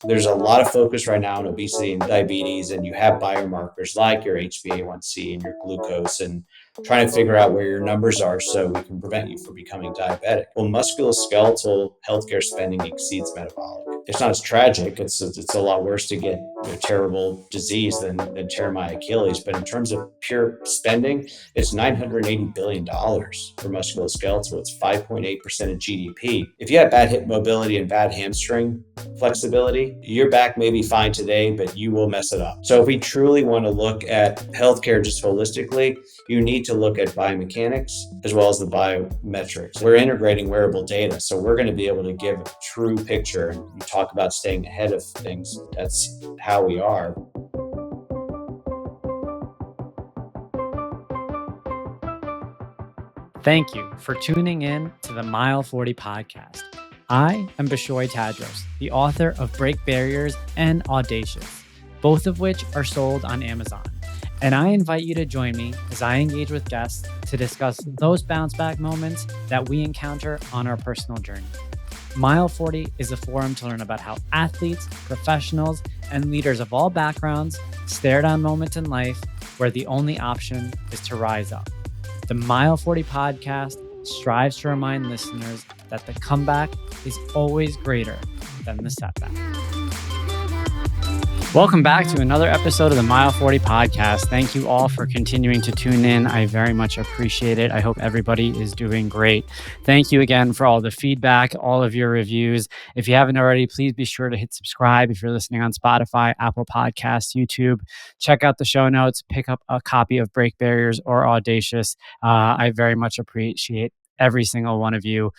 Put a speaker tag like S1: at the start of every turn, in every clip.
S1: There's a lot of focus right now on obesity and diabetes, and you have biomarkers like your HbA1c and your glucose, and trying to figure out where your numbers are so we can prevent you from becoming diabetic. Well, musculoskeletal healthcare spending exceeds metabolic. It's not as tragic. It's a lot worse to get terrible disease than tear my Achilles. But in terms of pure spending, it's $980 billion for musculoskeletal. It's 5.8% of GDP. If you have bad hip mobility and bad hamstring flexibility, your back may be fine today, but you will mess it up. So if we truly want to look at healthcare just holistically, you need to look at biomechanics as well as the biometrics. We're integrating wearable data, so we're going to be able to give a true picture. And you talk about staying ahead of things. That's how we are.
S2: Thank you for tuning in to the Mile 40 podcast. I am Bishoy Tadros, the author of Break Barriers and Audacious, both of which are sold on Amazon. And I invite you to join me as I engage with guests to discuss those bounce back moments that we encounter on our personal journey. Mile 40 is a forum to learn about how athletes, professionals, and leaders of all backgrounds stare down moments in life where the only option is to rise up. The Mile 40 podcast strives to remind listeners that the comeback is always greater than the setback. Welcome back to another episode of the Mile 40 podcast. Thank you all for continuing to tune in. I very much appreciate it. I hope everybody is doing great. Thank you again for all the feedback, all of your reviews. If you haven't already, please be sure to hit subscribe. If you're listening on Spotify, Apple Podcasts, YouTube, check out the show notes, pick up a copy of Break Barriers or Audacious. I very much appreciate every single one of you.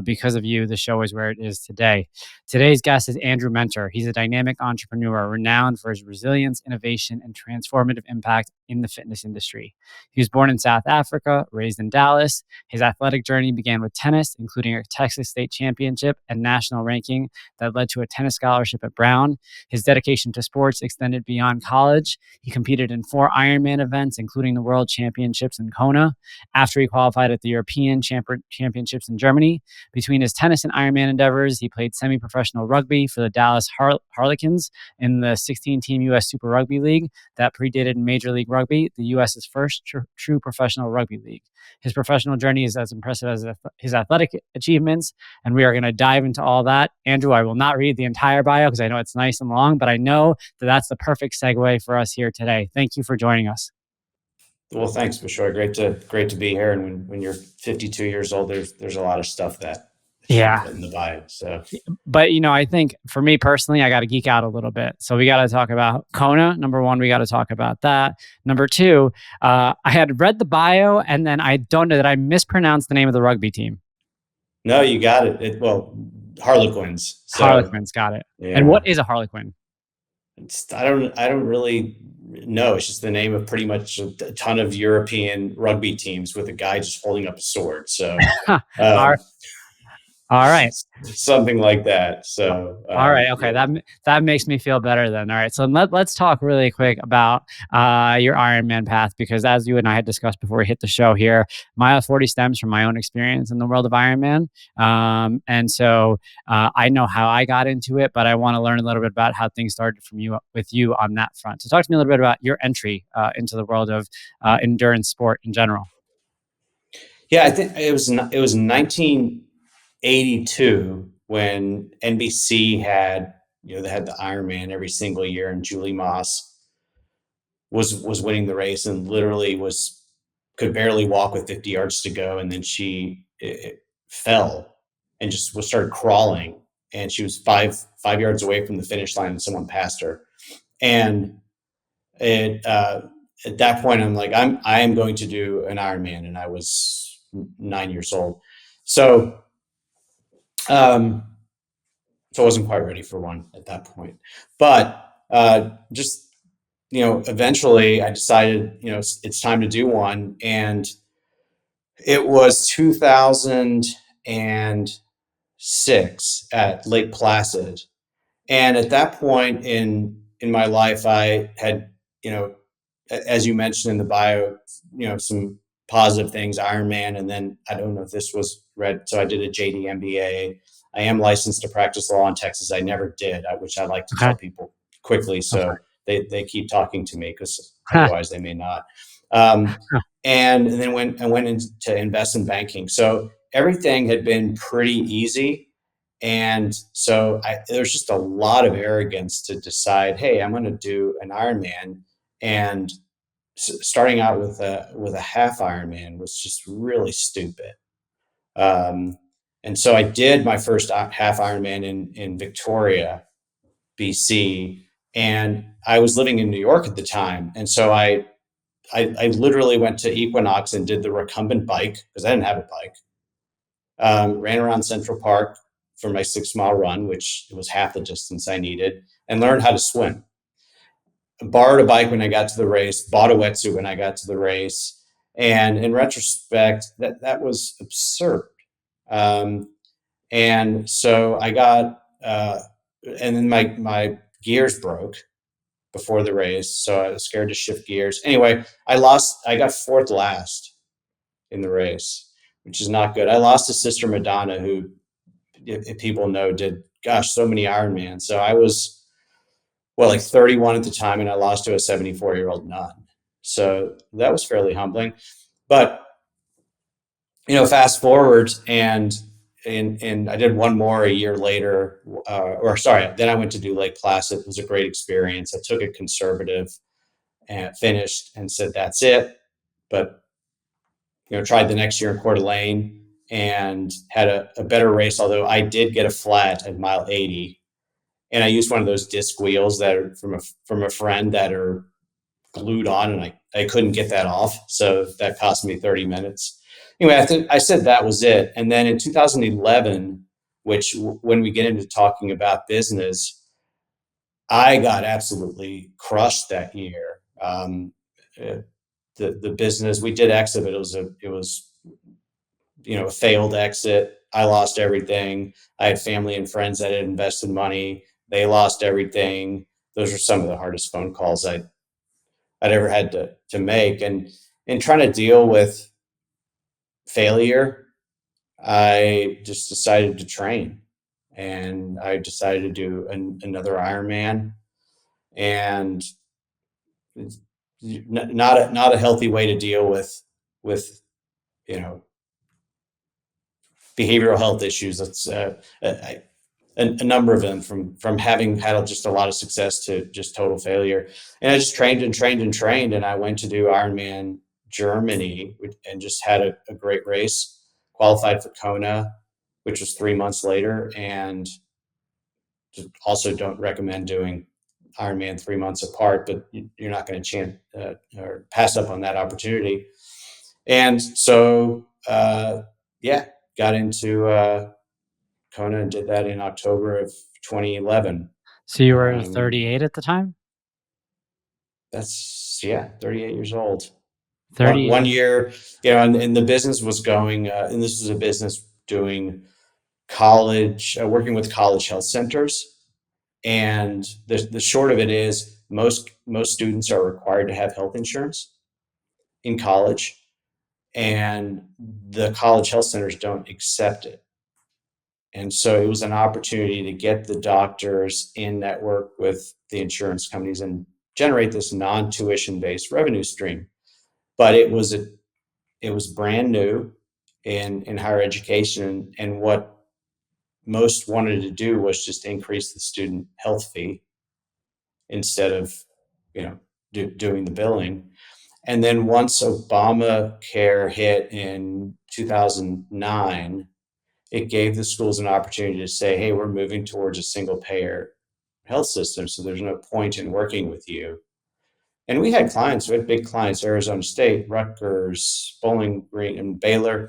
S2: Because of you, the show is where it is today. Today's guest is Andrew Menter. He's a dynamic entrepreneur renowned for his resilience, innovation, and transformative impact in the fitness industry. He was born in South Africa, raised in Dallas. His athletic journey began with tennis, including a Texas state championship and national ranking that led to a tennis scholarship at Brown. His dedication to sports extended beyond college. He competed in 4 Ironman events, including the World Championships in Kona. After he qualified at the European Championships in Germany. Between his tennis and Ironman endeavors, he played semi-professional rugby for the Dallas Harlequins in the 16-team U.S. Super Rugby League that predated Major League Rugby, the U.S.'s first true professional rugby league. His professional journey is as impressive as his athletic achievements, and we are going to dive into all that. Andrew, I will not read the entire bio because I know it's nice and long, but I know that that's the perfect segue for us here today. Thank you for joining us.
S1: Well, thanks, Bishoy. Great to be here. And when you're 52 years old, there's a lot of stuff that put in the bio. So,
S2: but I think for me personally, I got to geek out a little bit. So we got to talk about Kona. Number one, we got to talk about that. Number two, I had read the bio, and then I don't know that I mispronounced the name of the rugby team.
S1: No, you got it. Harlequins.
S2: So, Harlequins, got it. Yeah. And what is a Harlequin?
S1: I don't really know. It's just the name of pretty much a ton of European rugby teams with a guy just holding up a sword. So,
S2: all right,
S1: something like that. So,
S2: all right, okay, that makes me feel better then. All right, so let's talk really quick about your Ironman path, because as you and I had discussed before we hit the show here, Mile 40 stems from my own experience in the world of Ironman, and so I know how I got into it, but I want to learn a little bit about how things started with you on that front. So, talk to me a little bit about your entry into the world of endurance sport in general.
S1: Yeah, I think it was 1982 when NBC had they had the Ironman every single year, and Julie Moss was winning the race and literally could barely walk with 50 yards to go, and then she fell and just started crawling, and she was five yards away from the finish line, and someone passed her, and at that point I'm like, I am going to do an Ironman, and I was 9 years old, so I wasn't quite ready for one at that point, but eventually I decided, it's time to do one. And it was 2006 at Lake Placid. And at that point in my life, I had, as you mentioned in the bio, some positive things, Ironman. And then I don't know if this was read. So I did a JD MBA. I am licensed to practice law in Texas. I never did, which I like to
S2: Okay.
S1: tell people quickly,
S2: Okay.
S1: so they keep talking to me, because otherwise they may not. And then I went into investment banking. So everything had been pretty easy. And so there's just a lot of arrogance to decide, hey, I'm going to do an Ironman. And starting out with a half Ironman was just really stupid. Um, and so I did my first half Ironman in Victoria, BC, and I was living in New York at the time. And so I literally went to Equinox and did the recumbent bike, because I didn't have a bike. Ran around Central Park for my 6 mile run, which was half the distance I needed, and learned how to swim. Borrowed a bike when I got to the race, bought a wetsuit when I got to the race. And in retrospect, that was absurd. Um, and so I got, and then my gears broke before the race. So I was scared to shift gears. Anyway, I got fourth last in the race, which is not good. I lost to Sister Madonna, who, if people know, did, gosh, so many Ironmans. So I was, well, like 31 at the time, and I lost to a 74-year-old nun. So that was fairly humbling. But, fast forward, and I did one more a year later, then I went to do Lake Placid. It was a great experience. I took it conservative and finished and said, that's it. But, tried the next year in Coeur d'Alene and had a better race, although I did get a flat at mile 80. And I used one of those disc wheels that are from a friend that are glued on, and I couldn't get that off. So that cost me 30 minutes. Anyway, I said that was it. And then in 2011, which when we get into talking about business, I got absolutely crushed that year. The business, we did exit, but it was a failed exit. I lost everything. I had family and friends that had invested money. They lost everything. Those were some of the hardest phone calls I'd ever had to make. And in trying to deal with failure, I just decided to train, and I decided to do another Ironman. And it's not a healthy way to deal with you know behavioral health issues. That's a number of them, from having had just a lot of success to just total failure. And I just trained and trained and trained, and I went to do Ironman Germany and just had a great race, qualified for Kona, which was 3 months later. And also don't recommend doing Ironman 3 months apart, but you're not going to chance or pass up on that opportunity. And so, got into Kona and did that in October of 2011.
S2: So you were 38 at the time?
S1: That's 38 years old.
S2: 30.
S1: One year, and the business was going, and this was a business doing college, working with college health centers. And the short of it is, most students are required to have health insurance in college, and the college health centers don't accept it. And so it was an opportunity to get the doctors in network with the insurance companies and generate this non-tuition based revenue stream. But it was brand new in higher education, and what most wanted to do was just increase the student health fee instead of doing the billing. And then once Obamacare hit in 2009, it gave the schools an opportunity to say, hey, we're moving towards a single payer health system, so there's no point in working with you. And we had big clients, Arizona State, Rutgers, Bowling Green, and Baylor.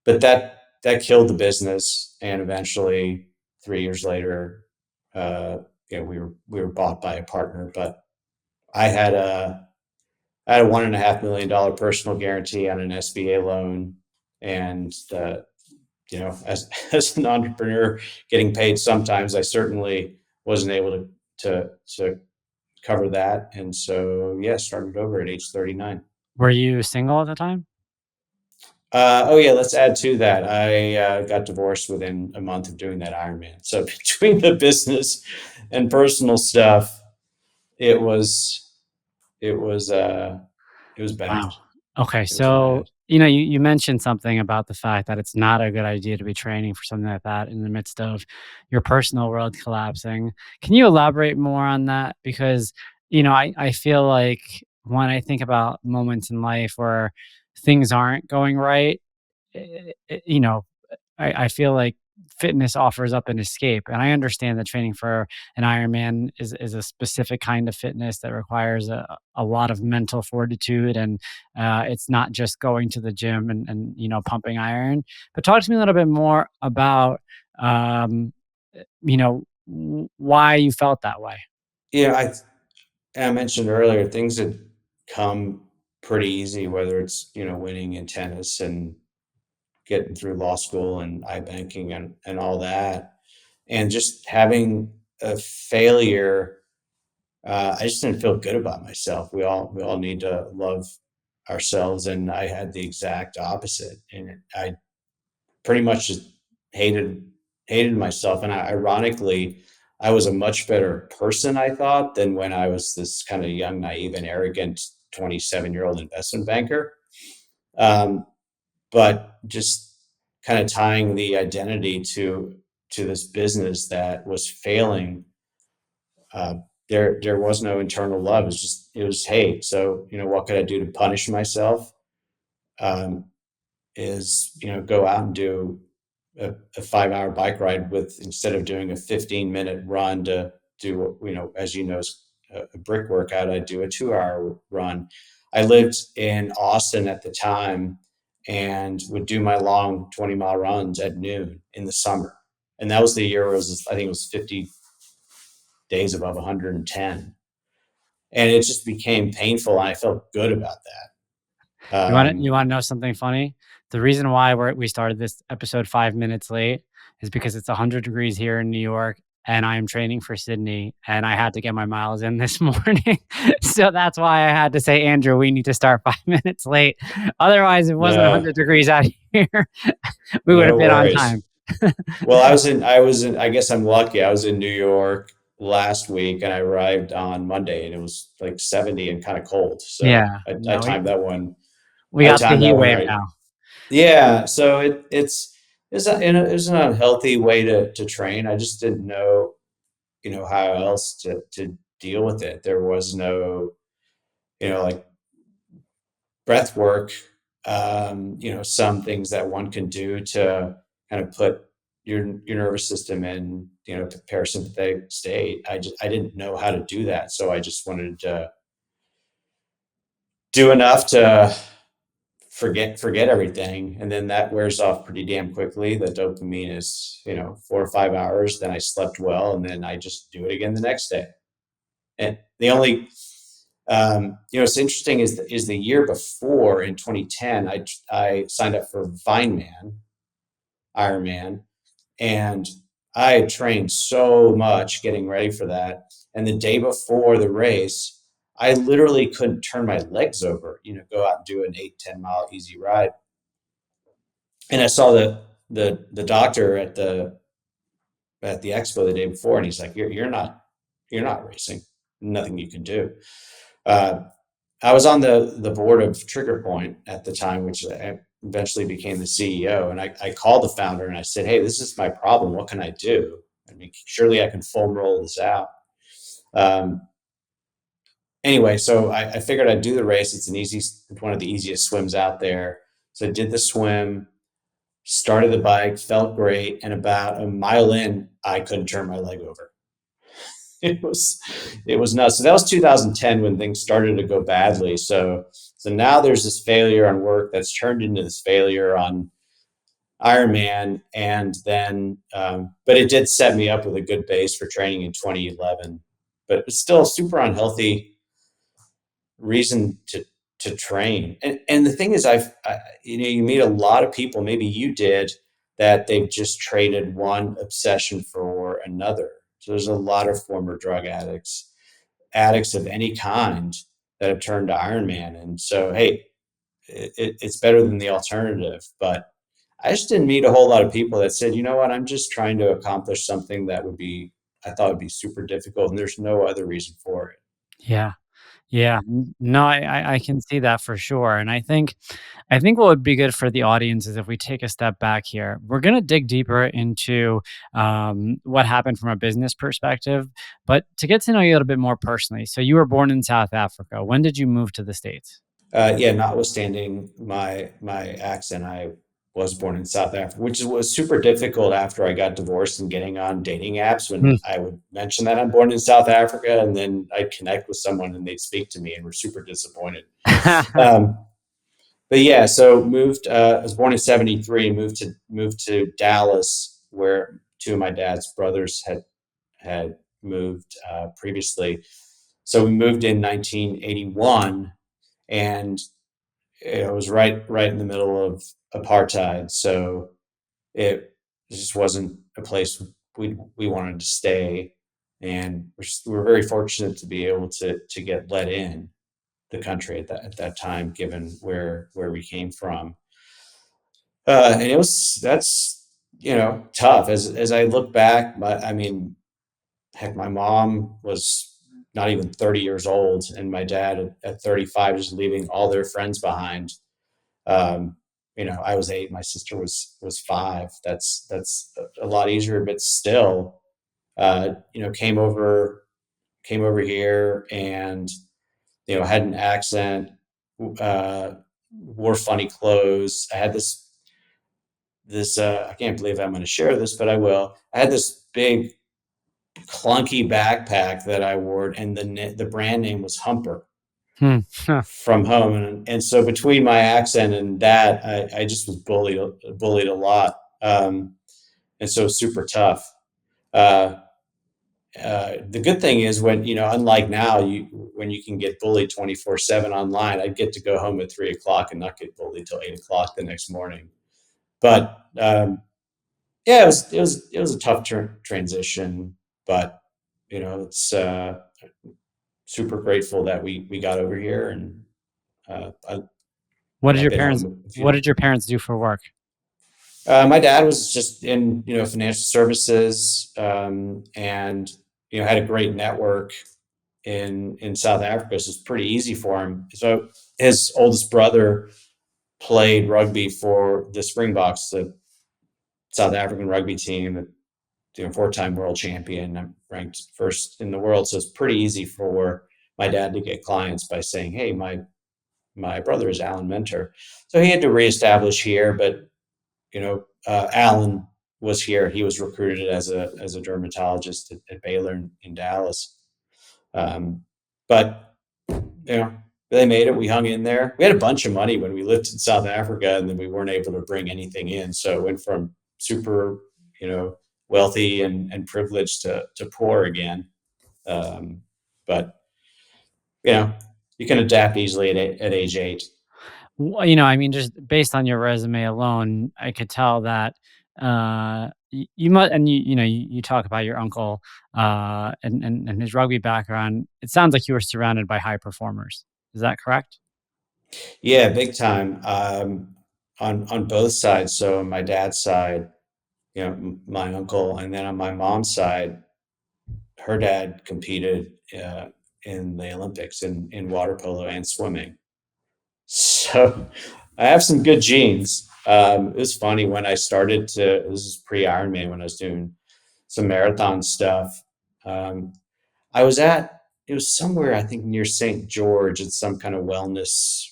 S1: But that killed the business. And eventually, 3 years later, we were bought by a partner. But I had a $1.5 million personal guarantee on an SBA loan, and as an entrepreneur getting paid sometimes, I certainly wasn't able to cover that. And so, started over at age 39.
S2: Were you single at the time?
S1: Oh yeah, let's add to that. I got divorced within a month of doing that Ironman. So between the business and personal stuff, it was it was uh, it was bad.
S2: Wow. Okay,
S1: It was
S2: so,
S1: bad.
S2: you mentioned something about the fact that it's not a good idea to be training for something like that in the midst of your personal world collapsing. Can you elaborate more on that? Because, I feel like when I think about moments in life where things aren't going right, eh, eh, you know, I feel like fitness offers up an escape, and I understand that training for an Ironman is a specific kind of fitness that requires a lot of mental fortitude, and it's not just going to the gym and pumping iron. But talk to me a little bit more about um, why you felt that way.
S1: Yeah, I mentioned earlier things had come pretty easy, whether it's winning in tennis and getting through law school and iBanking and all that, and just having a failure. I just didn't feel good about myself. We all need to love ourselves, and I had the exact opposite, and I pretty much just hated hated myself. And ironically, I was a much better person, I thought, than when I was this kind of young, naive, and arrogant 27-year-old investment banker. Um, but just kind of tying the identity to this business that was failing, uh, there was no internal love. It was hate. So what could I do to punish myself? Um, is go out and do a 5 hour bike ride with, instead of doing a 15-minute run to do as a brick workout, I do a 2 hour run. I lived in Austin at the time and would do my long 20-mile runs at noon in the summer, and that was the year where I think it was 50 days above 110, and it just became painful, and I felt good about that.
S2: You wanna know something funny? The reason why we started this episode 5 minutes late is because it's 100 degrees here in New York, and I am training for Sydney, and I had to get my miles in this morning. So that's why I had to say, "Andrew, we need to start 5 minutes late." Otherwise, if it wasn't
S1: No,
S2: 100 degrees out here, we would have
S1: no
S2: been on
S1: worries.
S2: time.
S1: Well, I guess I'm lucky. I was in New York last week and I arrived on Monday and it was like 70 and kind of cold. So
S2: Yeah.
S1: I
S2: No,
S1: timed that one.
S2: we
S1: I
S2: got the
S1: timed
S2: heat
S1: that one
S2: wave
S1: right.
S2: now.
S1: Yeah. So it's an unhealthy way to train. I just didn't know, how else to deal with it. There was no, like breath work, some things that one can do to kind of put your nervous system in, parasympathetic state. I didn't know how to do that, so I just wanted to do enough to forget everything, and then that wears off pretty damn quickly. The dopamine is 4 or 5 hours. Then I slept well, and then I just do it again the next day. And the only what's interesting is the year before in 2010, I signed up for Vineman Ironman, and I had trained so much getting ready for that. And the day before the race, I literally couldn't turn my legs over, go out and do an 8-10 mile easy ride. And I saw the doctor at the expo the day before, and he's like, you're not racing, nothing you can do. Uh, I was on the board of Trigger Point at the time, which I eventually became the CEO. And I called the founder and I said, "Hey, this is my problem. What can I do? I mean, surely I can foam roll this out." Um, anyway, so I figured I'd do the race. It's one of the easiest swims out there. So I did the swim, started the bike, felt great, and about a mile in, I couldn't turn my leg over. it was it was nuts. So that was 2010 when things started to go badly. So now there's this failure on work that's turned into this failure on Ironman, and then but it did set me up with a good base for training in 2011. But it's still a super unhealthy reason to train. And the thing is, you meet a lot of people, maybe you did, that they've just traded one obsession for another. So there's a lot of former drug addicts of any kind that have turned to Ironman. And so, hey, it's better than the alternative. But I just didn't meet a whole lot of people that said, you know what, I'm just trying to accomplish something that I thought would be super difficult, and there's no other reason for it.
S2: Yeah. Yeah. No, I can see that for sure. And I think what would be good for the audience is if we take a step back here. We're going to dig deeper into what happened from a business perspective, but to get to know you a little bit more personally. So you were born in South Africa. When did you move to the States?
S1: Yeah, notwithstanding my accent, I was born in South Africa, which was super difficult after I got divorced and getting on dating apps. When
S2: Hmm.
S1: I would mention that I'm born in South Africa, and then I'd connect with someone and they'd speak to me and were super disappointed. Um, but yeah, so moved. I was born in '73. Moved to Dallas, where two of my dad's brothers had moved previously. So we moved in 1981, and it was right in the middle of apartheid. So it just wasn't a place we wanted to stay, and we're very fortunate to be able to get let in the country at that time, given where we came from. And that's tough as I look back. I mean, heck, my mom was not even 30 years old, and my dad at 35 just leaving all their friends behind. Um, I was 8, my sister was 5. That's a lot easier, but still, came over here, and had an accent, wore funny clothes. I had this I can't believe I'm going to share this, but I will. I had this big clunky backpack that I wore, and the brand name was Humper
S2: Hmm. Huh.
S1: from home. And so between my accent and that, I just was bullied a lot. And so super tough. Uh, the good thing is, when, unlike now, when you can get bullied 24/7 online, I'd get to go home at 3 o'clock and not get bullied till 8 o'clock the next morning. But yeah, it was a tough transition, but it's super grateful that we got over here, and
S2: What did
S1: I've
S2: your
S1: been
S2: parents
S1: home a
S2: what
S1: few.
S2: did your parents do for work?
S1: My dad was just in financial services, and had a great network in South Africa, so it's pretty easy for him. So his oldest brother played rugby for the Springboks, the South African rugby team, 4-time world champion. I'm ranked first in the world, so it's pretty easy for my dad to get clients by saying, "Hey, my brother is Alan Menter." So he had to reestablish here, but Alan was here. He was recruited as a dermatologist at Baylor in Dallas. Um, but you know, they made it. We hung in there. We had a bunch of money when we lived in South Africa, and then we weren't able to bring anything in. So it went from super, you know, wealthy and privileged to poor again. Um, but you know, you can adapt easily at age 8.
S2: I mean, just based on your resume alone, I could tell that you must, and you talk about your uncle and his rugby background. It sounds like you were surrounded by high performers. Is that correct?
S1: Yeah, big time. On both sides. So on my dad's side, my uncle, and then on my mom's side, her dad competed in the Olympics in water polo and swimming. So I have some good genes. It was funny when I started to. This is pre Ironman, when I was doing some marathon stuff. Um, I was it was somewhere, I think, near St. George. It's some kind of wellness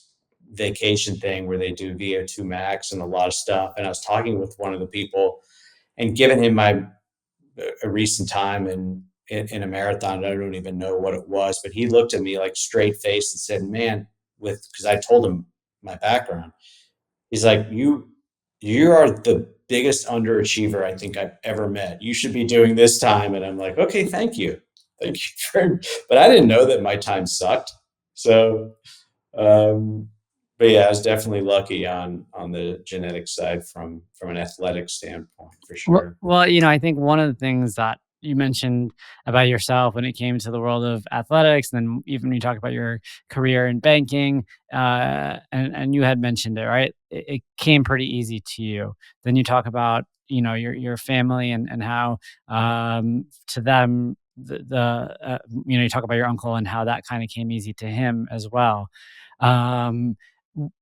S1: vacation thing where they do VO2 max and a lot of stuff. And I was talking with one of the people and giving him a recent time in a marathon. I don't even know what it was, but he looked at me like straight faced and said, "Man," because I told him my background. He's like, you are the biggest underachiever I think I've ever met. You should be doing this time." And I'm like, "Okay, thank you. Thank you but I didn't know that my time sucked. So, um, but yeah, I was definitely lucky on the genetic side from an athletic standpoint, for
S2: Well,
S1: sure.
S2: well, I think one of the things that you mentioned about yourself when it came to the world of athletics, and then even when you talk about your career in banking, and you had mentioned it, right? It came pretty easy to you. Then you talk about, your family, and how, to them, you talk about your uncle and how that kind of came easy to him as well. Um,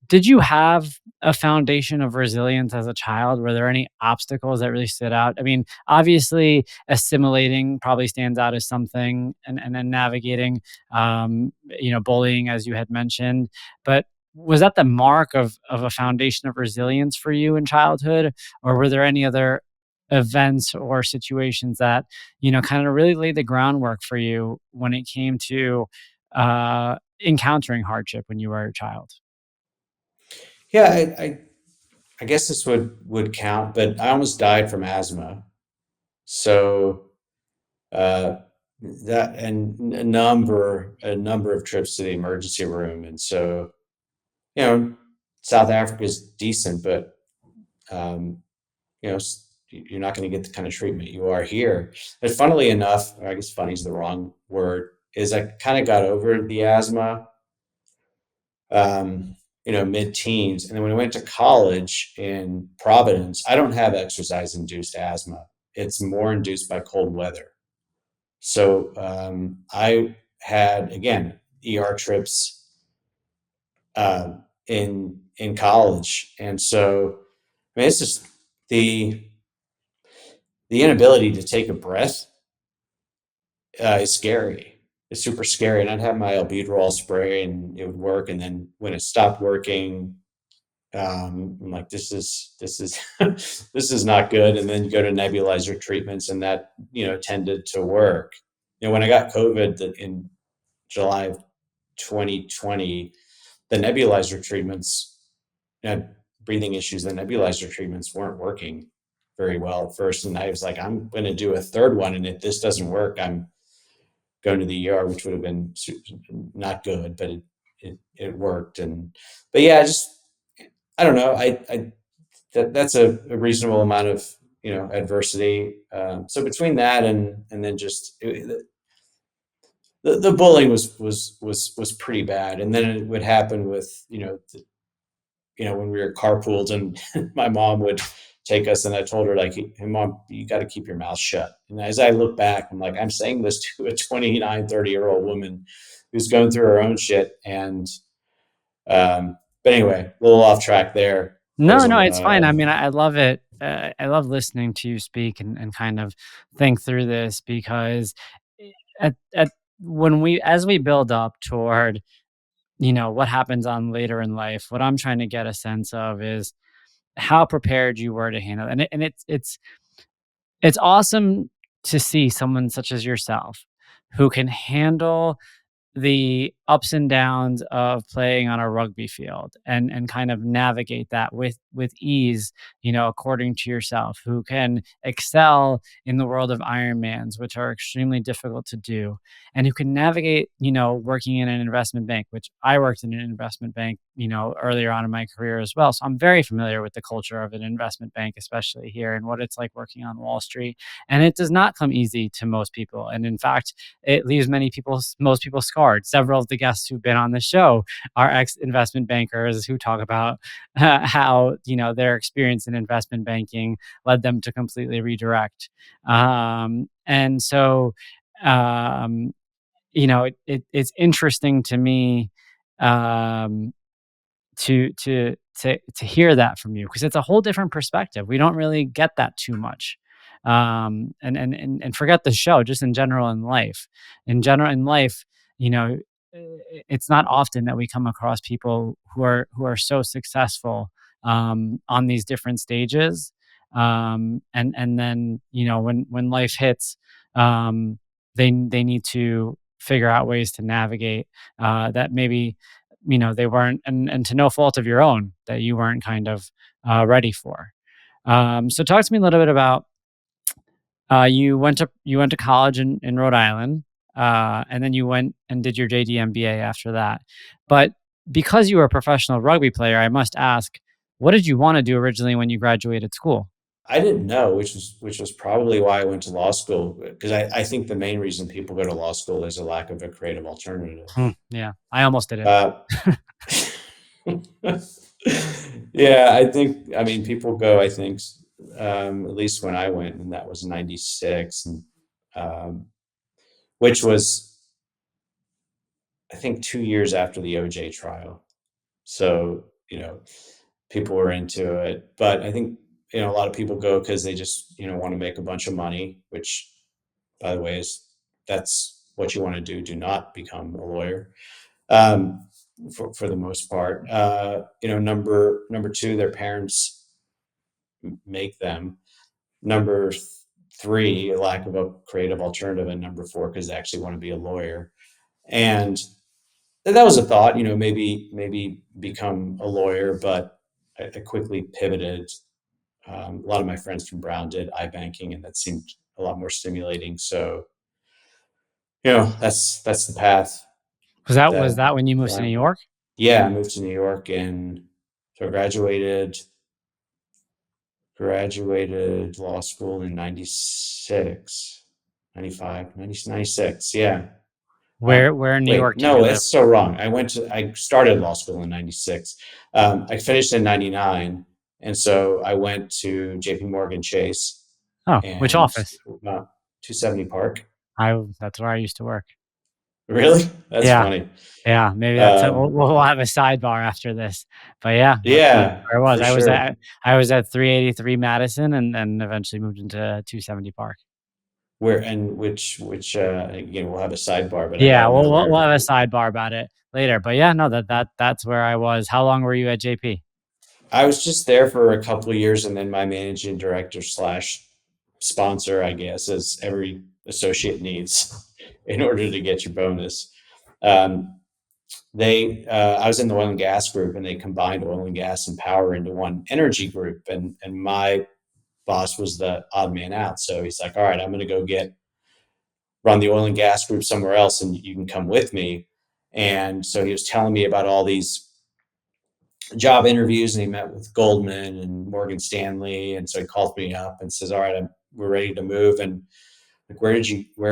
S2: did you have a foundation of resilience as a child? Were there any obstacles that really stood out? I mean, obviously, assimilating probably stands out as something, and then navigating, bullying, as you had mentioned. But was that the mark of a foundation of resilience for you in childhood, or were there any other events or situations that, kind of really laid the groundwork for you when it came to encountering hardship when you were a child?
S1: Yeah, I guess this would count, but I almost died from asthma. So uh, that and a number of trips to the emergency room, and so you know, South Africa is decent, but um, you're not going to get the kind of treatment you are here. But funnily enough, or I guess funny is the wrong word, is I kind of got over the asthma, mid-teens. And then when I went to college in Providence, I don't have exercise-induced asthma. It's more induced by cold weather. So I had, again, ER trips uh, in college. And so, I mean, it's just the the inability to take a breath is scary. It's super scary. And I'd have my albuterol spray and it would work. And then when it stopped working, I'm like, this is this is not good. And then you go to nebulizer treatments, and that tended to work. When I got COVID in July of 2020, the nebulizer treatments had breathing issues. The nebulizer treatments weren't working very well at first, and I was like, I'm going to do a third one, and if this doesn't work, I'm going to the ER, which would have been not good, but it worked. And but yeah, I don't know. That's a reasonable amount of adversity. So between that and then just the bullying was pretty bad, and then it would happen with when we were carpooled and my mom would take us, and I told her like, hey mom, you got to keep your mouth shut. And as I look back, I'm like, I'm saying this to a 29, 30-year-old woman who's going through her own shit. And but anyway, a little off track there. That was
S2: No,
S1: a
S2: no, it's fine. I mean, I love it. I love listening to you speak, and kind of think through this, because at when we as we build up toward, what happens on later in life, what I'm trying to get a sense of is how prepared you were to handle it. And it's awesome to see someone such as yourself who can handle the ups and downs of playing on a rugby field, and kind of navigate that with ease, according to yourself, who can excel in the world of Ironmans, which are extremely difficult to do, and who can navigate, working in an investment bank, which I worked in an investment bank, earlier on in my career as well. So I'm very familiar with the culture of an investment bank, especially here, and what it's like working on Wall Street. And it does not come easy to most people. And in fact, it leaves most people scarred. Several of the guests who've been on the show are ex-investment bankers who talk about how, their experience in investment banking led them to completely redirect. And so, um, it's interesting to me, um, to hear that from you, because it's a whole different perspective. We don't really get that too much. And forget the show, just in general in life. In general in life, you know, it's not often that we come across people who are so successful, on these different stages. And then, when life hits, they need to figure out ways to navigate, that maybe, they weren't, and to no fault of your own, that you weren't kind of ready for. So talk to me a little bit about, you went to college in Rhode Island, and then you went and did your JD MBA after that. But because you were a professional rugby player, I must ask, what did you want to do originally when you graduated school?
S1: I didn't know, which was probably why I went to law school, because I think the main reason people go to law school is a lack of a creative alternative.
S2: Yeah, I almost did it.
S1: Uh, yeah, I mean, people go, I think, at least when I went, and that was 96, and um, which was, I think, 2 years after the OJ trial. So, people were into it. But I think, a lot of people go because they just, want to make a bunch of money, which, by the way, that's what you want to do. Do not become a lawyer. For the most part. Number two, their parents make them. Number three, a lack of a creative alternative, and number four, because they actually want to be a lawyer. And that was a thought, maybe become a lawyer, but I quickly pivoted. A lot of my friends from Brown did iBanking, and that seemed a lot more stimulating. So, that's the path
S2: Was
S1: that
S2: that when you moved to New York?
S1: Yeah, I moved to New York, and so I graduated law school in 96, 95, 96. Yeah.
S2: Where in New
S1: Wait,
S2: York did you
S1: no,
S2: live?
S1: it's so wrong. I started law school in 96. I finished in 99. And so I went to JP Morgan Chase
S2: Oh, which
S1: and
S2: office?
S1: 270 Park.
S2: That's where I used to work.
S1: Really? That's
S2: Yeah.
S1: funny.
S2: Yeah, maybe that's it.
S1: Um,
S2: We'll have a sidebar after this. But yeah, that's
S1: yeah,
S2: where I was.
S1: for sure.
S2: I was at 383 Madison and then eventually moved into 270 Park.
S1: Where and which again, we'll have a sidebar, but I
S2: Yeah,
S1: gotta know
S2: we'll
S1: where.
S2: have a sidebar about it later. But yeah, no, that's where I was. How long were you at JP?
S1: I was just there for a couple of years, and then my managing director slash sponsor, I guess, as every associate needs in order to get your bonus. Um, I was in the oil and gas group, and they combined oil and gas and power into one energy group, and my boss was the odd man out. So he's like, "All right, I'm going to go run the oil and gas group somewhere else, and you can come with me." And so he was telling me about all these job interviews, and he met with Goldman and Morgan Stanley. And so he called me up and says, "All right, we're ready to move." And like, where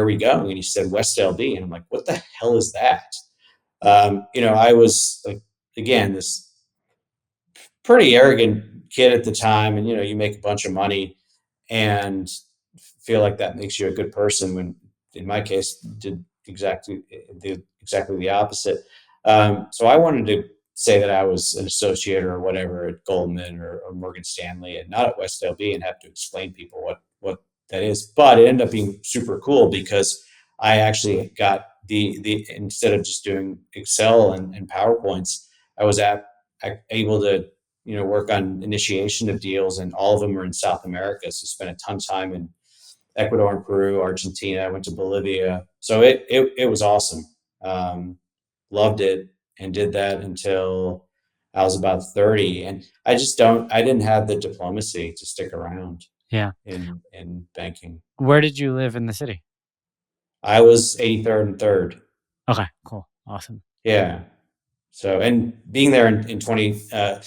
S1: are we going? And he said, "West LB." And I'm like, "What the hell is that?" I was like, again, this pretty arrogant kid at the time. And, you make a bunch of money and feel like that makes you a good person, when in my case did exactly the opposite. So I wanted to say that I was an associate or whatever at Goldman or Morgan Stanley, and not at West LB, and have to explain people what that is. But it ended up being super cool, because I actually got the instead of just doing Excel and PowerPoints, I was able to work on initiation of deals, and all of them were in South America. So spent a ton of time in Ecuador and Peru, Argentina. I went to Bolivia. So it was awesome. Loved it, and did that until I was about 30. And I didn't have the diplomacy to stick around
S2: Yeah.
S1: in banking.
S2: Where did you live in the city?
S1: I was 83rd and 3rd.
S2: Okay, cool. Awesome.
S1: Yeah. So, and being there in 20, so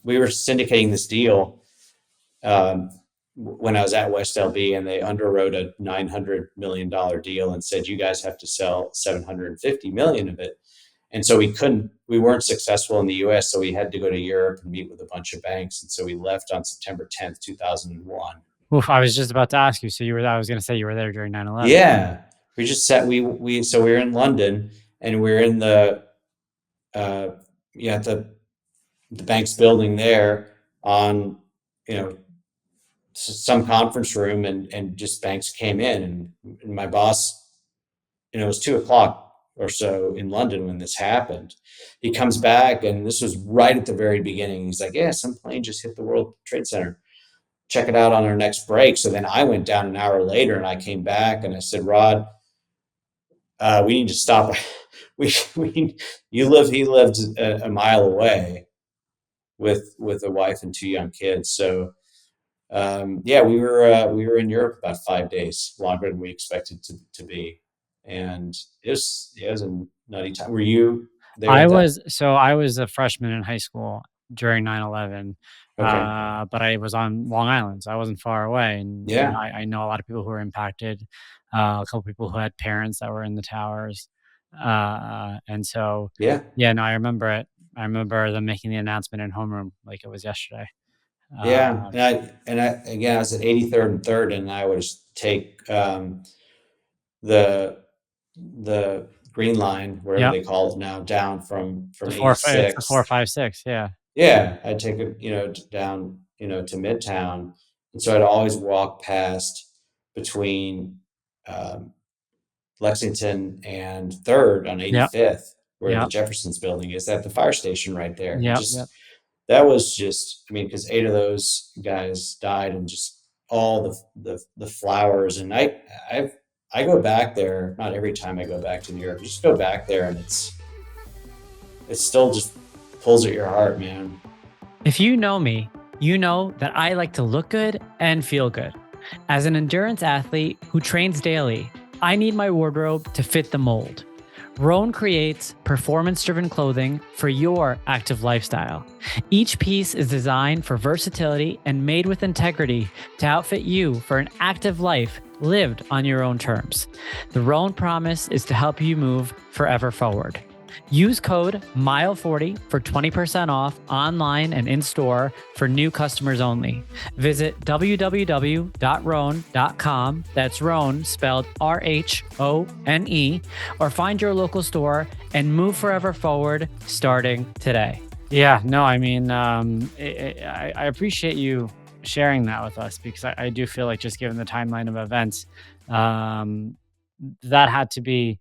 S1: we were syndicating this deal um, when I was at West LB, and they underwrote a $900 million deal and said, "You guys have to sell 750 million of it." And so we weren't successful in the US. So we had to go to Europe and meet with a bunch of banks. And so we left on September 10th, 2001.
S2: Oof, I was just about to ask you. So I was going to say you were there during 9/11.
S1: Yeah. We just sat, so we were in London, and we were in uh, yeah, the bank's building there on, you know, some conference room, and just banks came in, and my boss, it was 2 o'clock or so in London when this happened. He comes back, and this was right at the very beginning. He's like, "Yeah, some plane just hit the World Trade Center. Check it out on our next break." So then I went down an hour later, and I came back, and I said, "Rod, we need to stop." He lived a mile away with a wife and two young kids. So yeah, we were in Europe about 5 days, longer than we expected to be, and it was a nutty time. Were you there at that?
S2: I was a freshman in high school during 9/11.
S1: Okay.
S2: But I was on Long Island, so I wasn't far away, and
S1: Yeah.
S2: I know a lot of people who were impacted, a couple people who had parents that were in the towers, and so,
S1: Yeah.
S2: yeah, no, I remember it. I remember them making the announcement in homeroom like it was yesterday.
S1: Yeah.
S2: Uh,
S1: And I again, I was at 83rd and third, and I would just take the the green line, wherever
S2: yep,
S1: they call it now, down from
S2: it's the 4,
S1: 86th.
S2: 5, 6, yeah.
S1: Yeah, I'd take it, down, to Midtown, and so I'd always walk past between, um, Lexington and Third on
S2: Yep,
S1: 85th, where the
S2: yep,
S1: Jefferson's building is, at the fire station right there, and
S2: yep, yep.
S1: just that was just, I mean, because 8 of those guys died, and just all the flowers, and I go back there, not every time I go back to New York, just go back there, and it still just pulls at your heart, man.
S2: If you know me, you know that I like to look good and feel good. As an endurance athlete who trains daily, I need my wardrobe to fit the mold. Roan creates performance driven clothing for your active lifestyle. Each piece is designed for versatility and made with integrity to outfit you for an active life lived on your own terms. The Roan promise is to help you move forever forward. Use code MILE40 for 20% off online and in store for new customers only. Visit www.rhone.com, that's Rhone spelled RHONE, or find your local store and move forever forward starting today. Yeah, no, I mean, I appreciate you sharing that with us because I do feel like just given the timeline of events, um, that had to be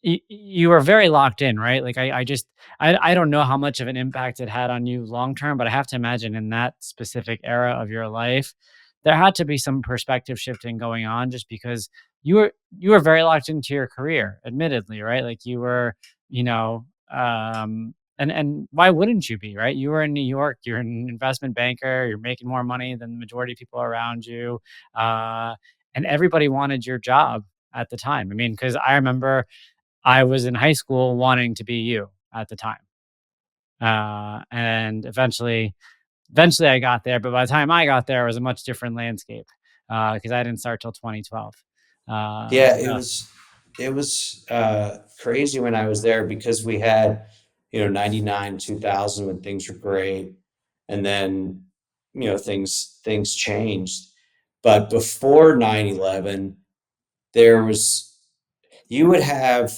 S2: you were very locked in, right? Like I just I don't know how much of an impact it had on you long term, but I have to imagine in that specific era of your life, there had to be some perspective shifting going on just because you were very locked into your career, admittedly, right? Like you were, you know, and why wouldn't you be, right? You were in New York, you're an investment banker, you're making more money than the majority of people around you. And everybody wanted your job at the time. I mean, because I remember I was in high school wanting to be you at the time. And eventually I got there, but by the time I got there, it was a much different landscape because I didn't start till 2012.
S1: Yeah,
S2: So
S1: it was crazy when I was there, because we had, 99, 2000, when things were great, and then, things changed. But before 9/11, there was you would have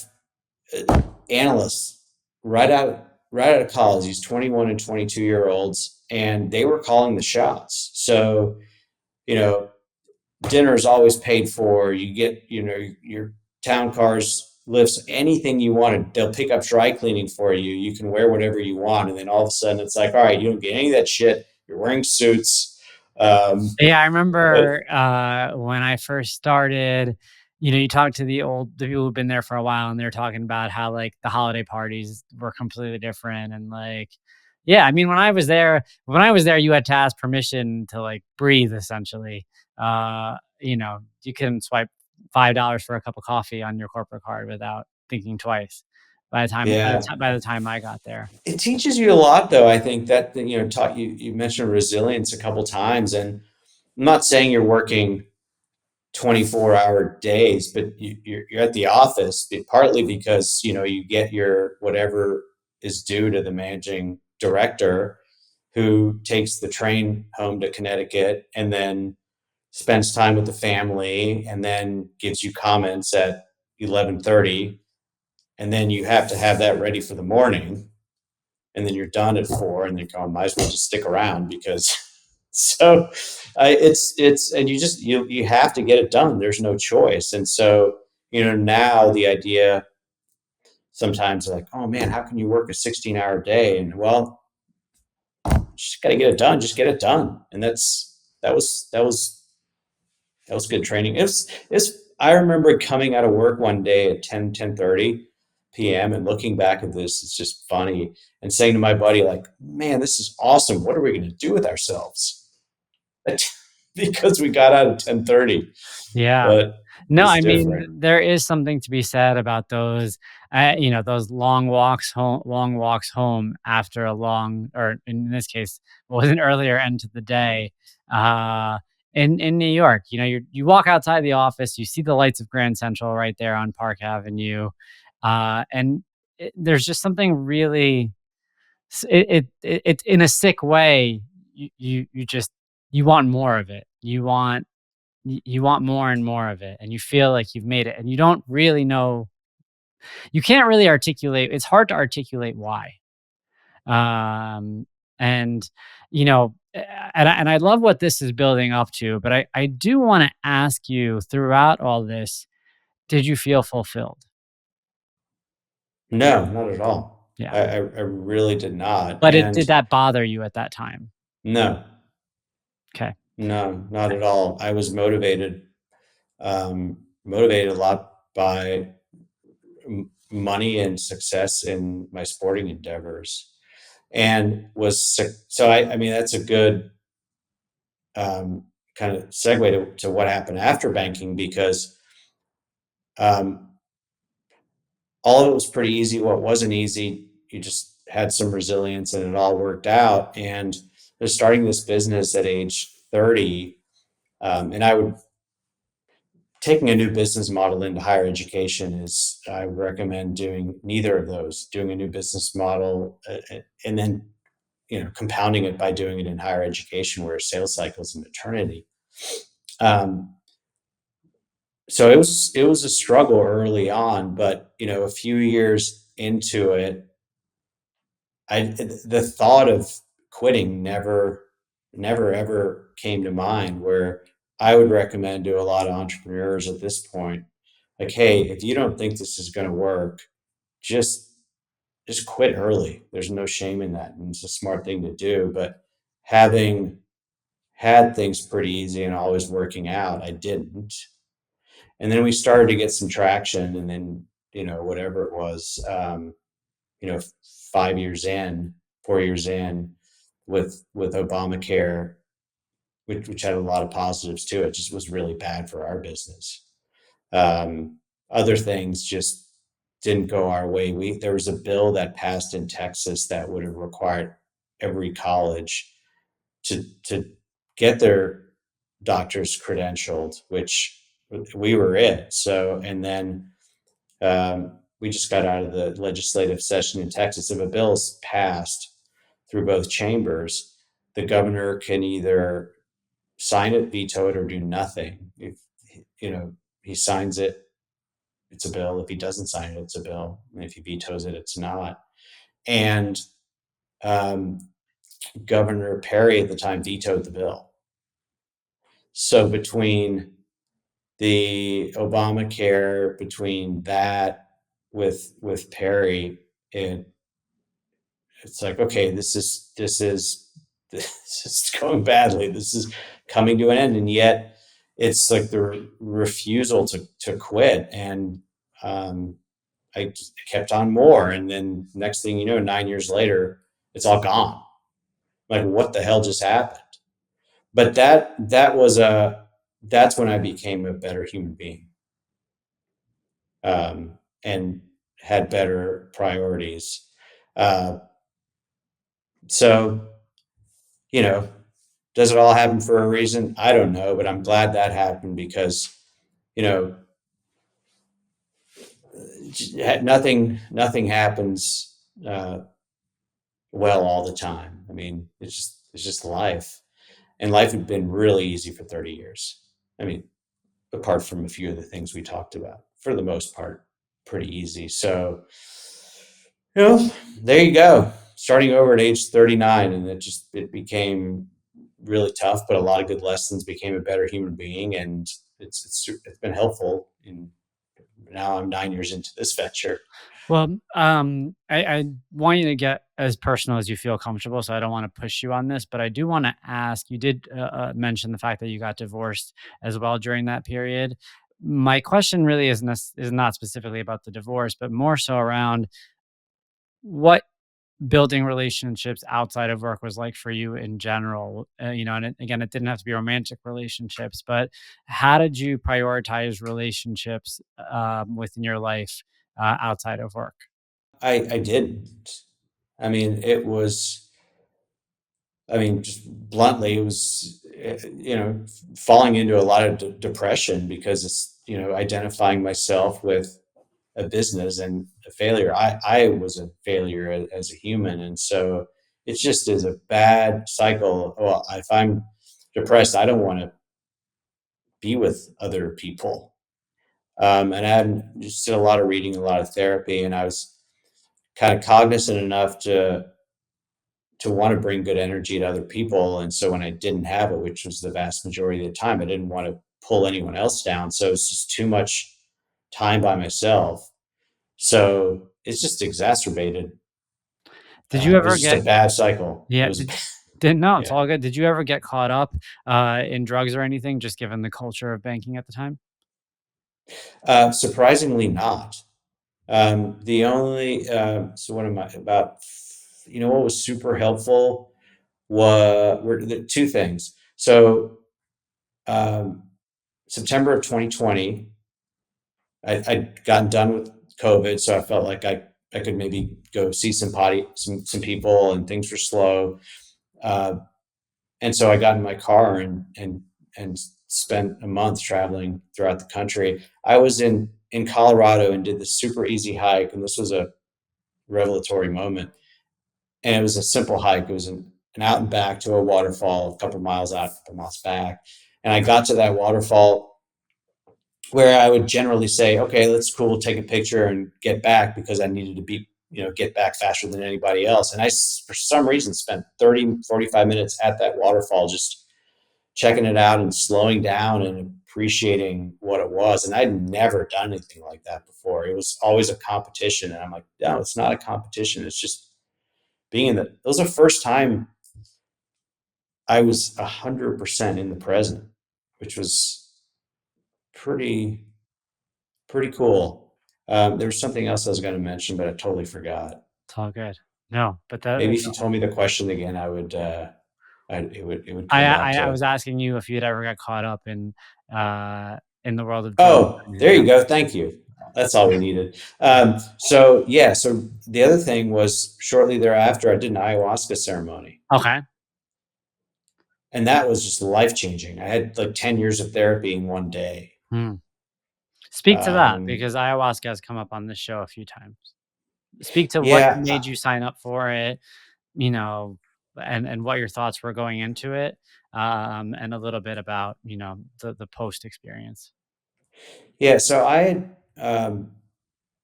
S1: analysts right out right out of college, these 21 and 22-year-olds, and they were calling the shots. So, you know, dinner is always paid for. You get, your town cars, lifts, anything you wanted. They'll pick up dry cleaning for you. You can wear whatever you want. And then all of a sudden it's like, all right, you don't get any of that shit. You're wearing suits.
S2: yeah, I
S1: But
S2: remember when I first started, you talk to the people who've been there for a while, and they're talking about how like the holiday parties were completely different, and like, yeah, I mean, when I was there, you had to ask permission to like breathe, essentially. You couldn't swipe $5 for a cup of coffee on your corporate card without thinking twice.
S1: yeah,
S2: By the time I got there,
S1: it teaches you a lot, though. I think that, taught you mentioned resilience a couple times. And I'm not saying you're working 24-hour days, but you're at the office, partly because, you get your whatever is due to the managing director, who takes the train home to Connecticut and then spends time with the family and then gives you comments at 11:30, and then you have to have that ready for the morning, and then you're done at 4, and you're going, might as well just stick around, because so it's and you have to get it done. There's no choice. And so, now the idea sometimes, like, oh man, how can you work a 16-hour day? And, well, just got to get it done. Just get it done. And that was good training. I remember coming out of work one day at 10:30 p.m. and looking back at this, it's just funny, and saying to my buddy, like, man, this is awesome. What are we going to do with ourselves? Because we got out at 10:30.
S2: yeah.
S1: But
S2: No,
S1: It's
S2: I mean,
S1: different.
S2: there is something to be said about those, those long walks home after a long, or in this case, what was an earlier end to the day, uh, in New York. You walk outside the office, you see the lights of Grand Central right there on Park Avenue, and there's just something really, it's in a sick way. You just you want more of it. You want more and more of it, and you feel like you've made it, and you don't really know, you can't really articulate, it's hard to articulate why. Um, and, and I love what this is building up to, but I do wanna ask you, throughout all this, did you feel fulfilled?
S1: No, not at all.
S2: Yeah.
S1: I really did not.
S2: But
S1: And
S2: did that bother you at that time?
S1: no,
S2: Okay.
S1: no, not at all. I was motivated a lot by money and success in my sporting endeavors, and I mean, that's a good um, kind of segue to what happened after banking, because um, all of it was pretty easy. What wasn't easy, you just had some resilience and it all worked out. And they're starting this business at age 30. And I would taking a new business model into higher education is, I recommend doing neither of those, doing a new business model, and then, compounding it by doing it in higher education where sales cycles an eternity. Um, so it was a struggle early on, but a few years into it, the thought of quitting never ever came to mind. Where I would recommend to a lot of entrepreneurs at this point, like, hey, if you don't think this is going to work, just just quit early. There's no shame in that, and it's a smart thing to do. But having had things pretty easy and always working out, I didn't. And then we started to get some traction, and then whatever it was, you know, 5 years in, 4 years in, with Obamacare, which had a lot of positives to it, just was really bad for our business. Other things just didn't go our way. There was a bill that passed in Texas that would have required every college to get their doctors credentialed, which we were it. So, and then we just got out of the legislative session in Texas. If a bill is passed through both chambers, the governor can either sign it, veto it, or do nothing. If he signs it, it's a bill. If he doesn't sign it, it's a bill. And if he vetoes it, it's not. And um, Governor Perry at the time vetoed the bill. So between the Obamacare, between that with Perry, it's like, okay, this is going badly. This is coming to an end, and yet it's like the refusal to quit. And I kept on more, and then next thing you know, 9 years later, it's all gone. Like, what the hell just happened? But that's when I became a better human being, and had better priorities. Uh, so, you know, does it all happen for a reason? I don't know, but I'm glad that happened, because, you know, nothing happens well all the time. I mean, it's just life, and life had been really easy for 30 years. I mean, apart from a few of the things we talked about, for the most part, pretty easy. So, there you go. Starting over at age 39, and it became really tough, but a lot of good lessons. Became a better human being, and it's been helpful. And now I'm 9 years into this venture.
S2: Well, I want you to get as personal as you feel comfortable, so I don't want to push you on this, but I do want to ask. You did mention the fact that you got divorced as well during that period. My question really is not specifically about the divorce, but more so around what building relationships outside of work was like for you in general. And again, it didn't have to be romantic relationships, but how did you prioritize relationships within your life outside of work?
S1: I didn't. I mean, it was, I mean, just bluntly, it was, falling into a lot of depression because it's, identifying myself with a business and a failure. I was a failure as a human. And so it just is a bad cycle. Well, if I'm depressed, I don't want to be with other people. And I had just did a lot of reading, a lot of therapy, and I was kind of cognizant enough to want to bring good energy to other people. And so when I didn't have it, which was the vast majority of the time, I didn't want to pull anyone else down. So it's just too much time by myself. So it's just exacerbated.
S2: Did you
S1: It was
S2: ever
S1: just a
S2: get
S1: bad cycle. It
S2: Yeah,
S1: was,
S2: didn't no, it's
S1: yeah.
S2: all good. Did you ever get caught up in drugs or anything, just given the culture of banking at the time?
S1: Surprisingly not. The only, so what am I about? What was super helpful were the two things. So, um, September of 2020, I'd gotten done with COVID, so I felt like I could maybe go see some people, and things were slow. Uh, and so I got in my car and spent a month traveling throughout the country. I was in Colorado and did this super easy hike, and this was a revelatory moment. And it was a simple hike. It was an out and back to a waterfall, a couple miles out, a couple miles back. And I got to that waterfall where I would generally say, okay, that's cool, take a picture and get back, because I needed to get back faster than anybody else. And I, for some reason, spent 30, 45 minutes at that waterfall, just checking it out and slowing down and appreciating what it was. And I'd never done anything like that before. It was always a competition. And I'm like, no, it's not a competition. It's just being it was the first time I was 100% in the present, which was pretty pretty cool. There was something else I was going to mention, but I totally forgot.
S2: It's all good. No, but that
S1: Maybe
S2: that's
S1: if you told me the question again, I would. It would
S2: I
S1: come back
S2: I I
S1: to.
S2: was asking you if you'd ever got caught up in the world of drugs
S1: Oh,
S2: and
S1: there
S2: anything
S1: you
S2: else.
S1: go. Thank you. That's all we needed. So yeah. So the other thing was, shortly thereafter, I did an ayahuasca ceremony,
S2: Okay.
S1: and that was just life changing. I had like 10 years of therapy in one day.
S2: Hmm. Speak to that
S1: Um,
S2: because ayahuasca has come up on this show a few times. Speak to what
S1: yeah,
S2: made you sign up for it, you know, and what your thoughts were going into it, and a little bit about, the post experience.
S1: yeah. So I had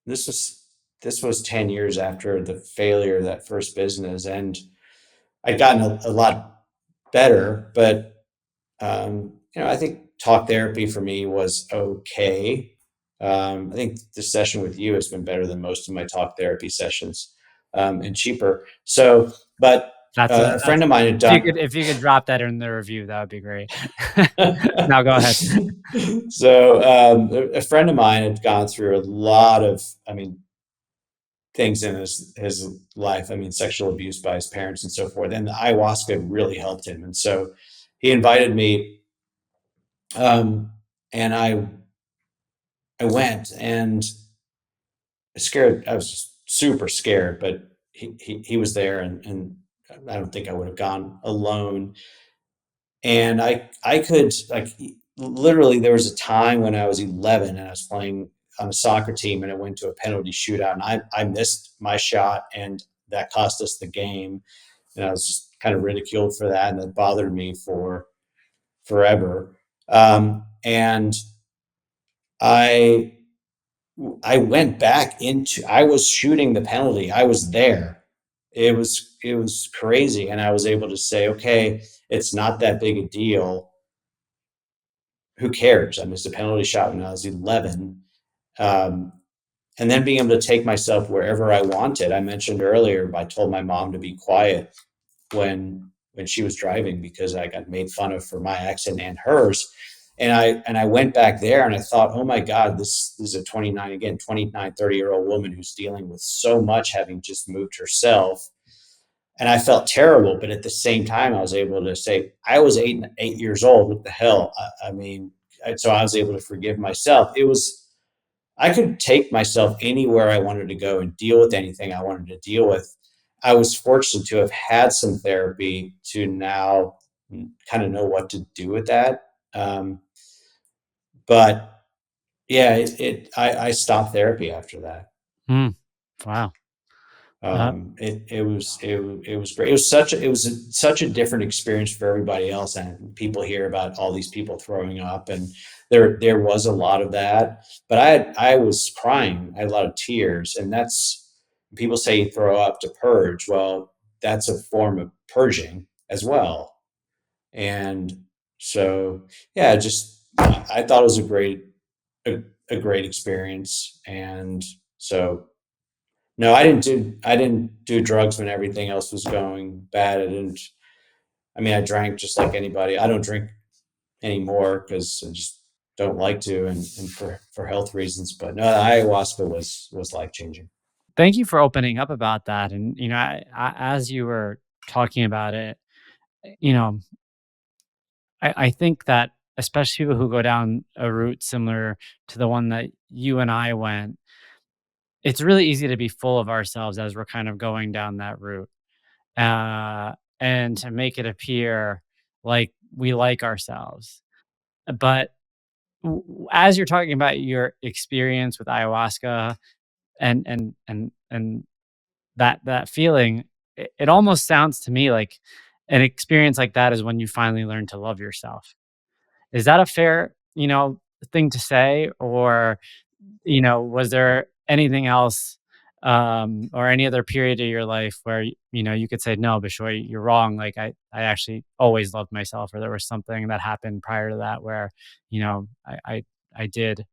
S1: this was this was 10 years after the failure of that first business, and I'd gotten a lot better, but I think talk therapy for me was okay. I think the session with you has been better than most of my talk therapy sessions, and cheaper. So, but a friend
S2: That's
S1: of mine had
S2: if you
S1: done.
S2: could drop that in the review, that would be great. Now go ahead.
S1: So, a friend of mine had gone through a lot of, I mean, things in his life. I mean, sexual abuse by his parents and so forth. And the ayahuasca really helped him. And so he invited me, um, and I went, and scared. I was just super scared, but he was there, and I don't think I would have gone alone. And I could, like, literally, there was a time when I was 11 and I was playing on a soccer team, and it went to a penalty shootout, and I missed my shot, and that cost us the game. And I was just kind of ridiculed for that, and it bothered me for forever. And I I went back into, I was shooting the penalty. I was there. It was crazy, and I was able to say, okay, it's not that big a deal. Who cares? I missed a penalty shot when I was 11. Um, and then being able to take myself wherever I wanted. I mentioned earlier, I told my mom to be quiet when she was driving, because I got made fun of for my accident and hers. And I went back there, and I thought, oh my God, this is a 29, again, 29, 30-year-old woman who's dealing with so much, having just moved herself. and I felt terrible. But at the same time, I was able to say, I was 8 years old. What the hell? I mean, so I was able to forgive myself. I could take myself anywhere I wanted to go and deal with anything I wanted to deal with. I was fortunate to have had some therapy to now kind of know what to do with that. But yeah, I stopped therapy after that.
S2: Mm, wow.
S1: It was great. It was such a different experience for everybody else. And people hear about all these people throwing up, and there was a lot of that. But I was crying. I had a lot of tears, and that's people say you throw up to purge. Well, that's a form of purging as well. And so yeah, just I thought it was a, a great experience, and so no, I didn't do drugs when everything else was going bad. I didn't. I mean, I drank just like anybody. I don't drink anymore because I just don't like to, and for health reasons. But no, ayahuasca was life changing.
S2: Thank you for opening up about that. And, as you were talking about it, you know, I think that especially people who go down a route similar to the one that you and I went, it's really easy to be full of ourselves as we're kind of going down that route, and to make it appear like we like ourselves. But as you're talking about your experience with ayahuasca and that feeling, it almost sounds to me like an experience like that is when you finally learn to love yourself. Is that a fair, thing to say? Or, was there anything else, or any other period of your life where, you could say, no, Bishoy, you're wrong. Like I actually always loved myself, or there was something that happened prior to that where, I did.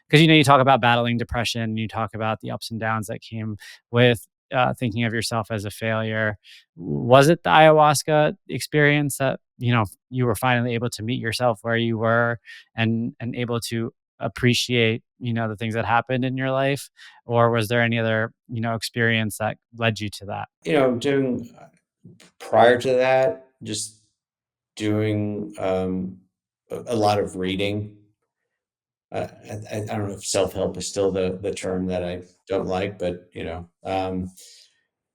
S2: Because, you talk about battling depression, you talk about the ups and downs that came with thinking of yourself as a failure. Was it the ayahuasca experience that, you were finally able to meet yourself where you were, and able to appreciate, the things that happened in your life? Or was there any other, experience that led you to that?
S1: Doing prior to that, just doing a lot of reading. I don't know if self help is still the term that I don't like, but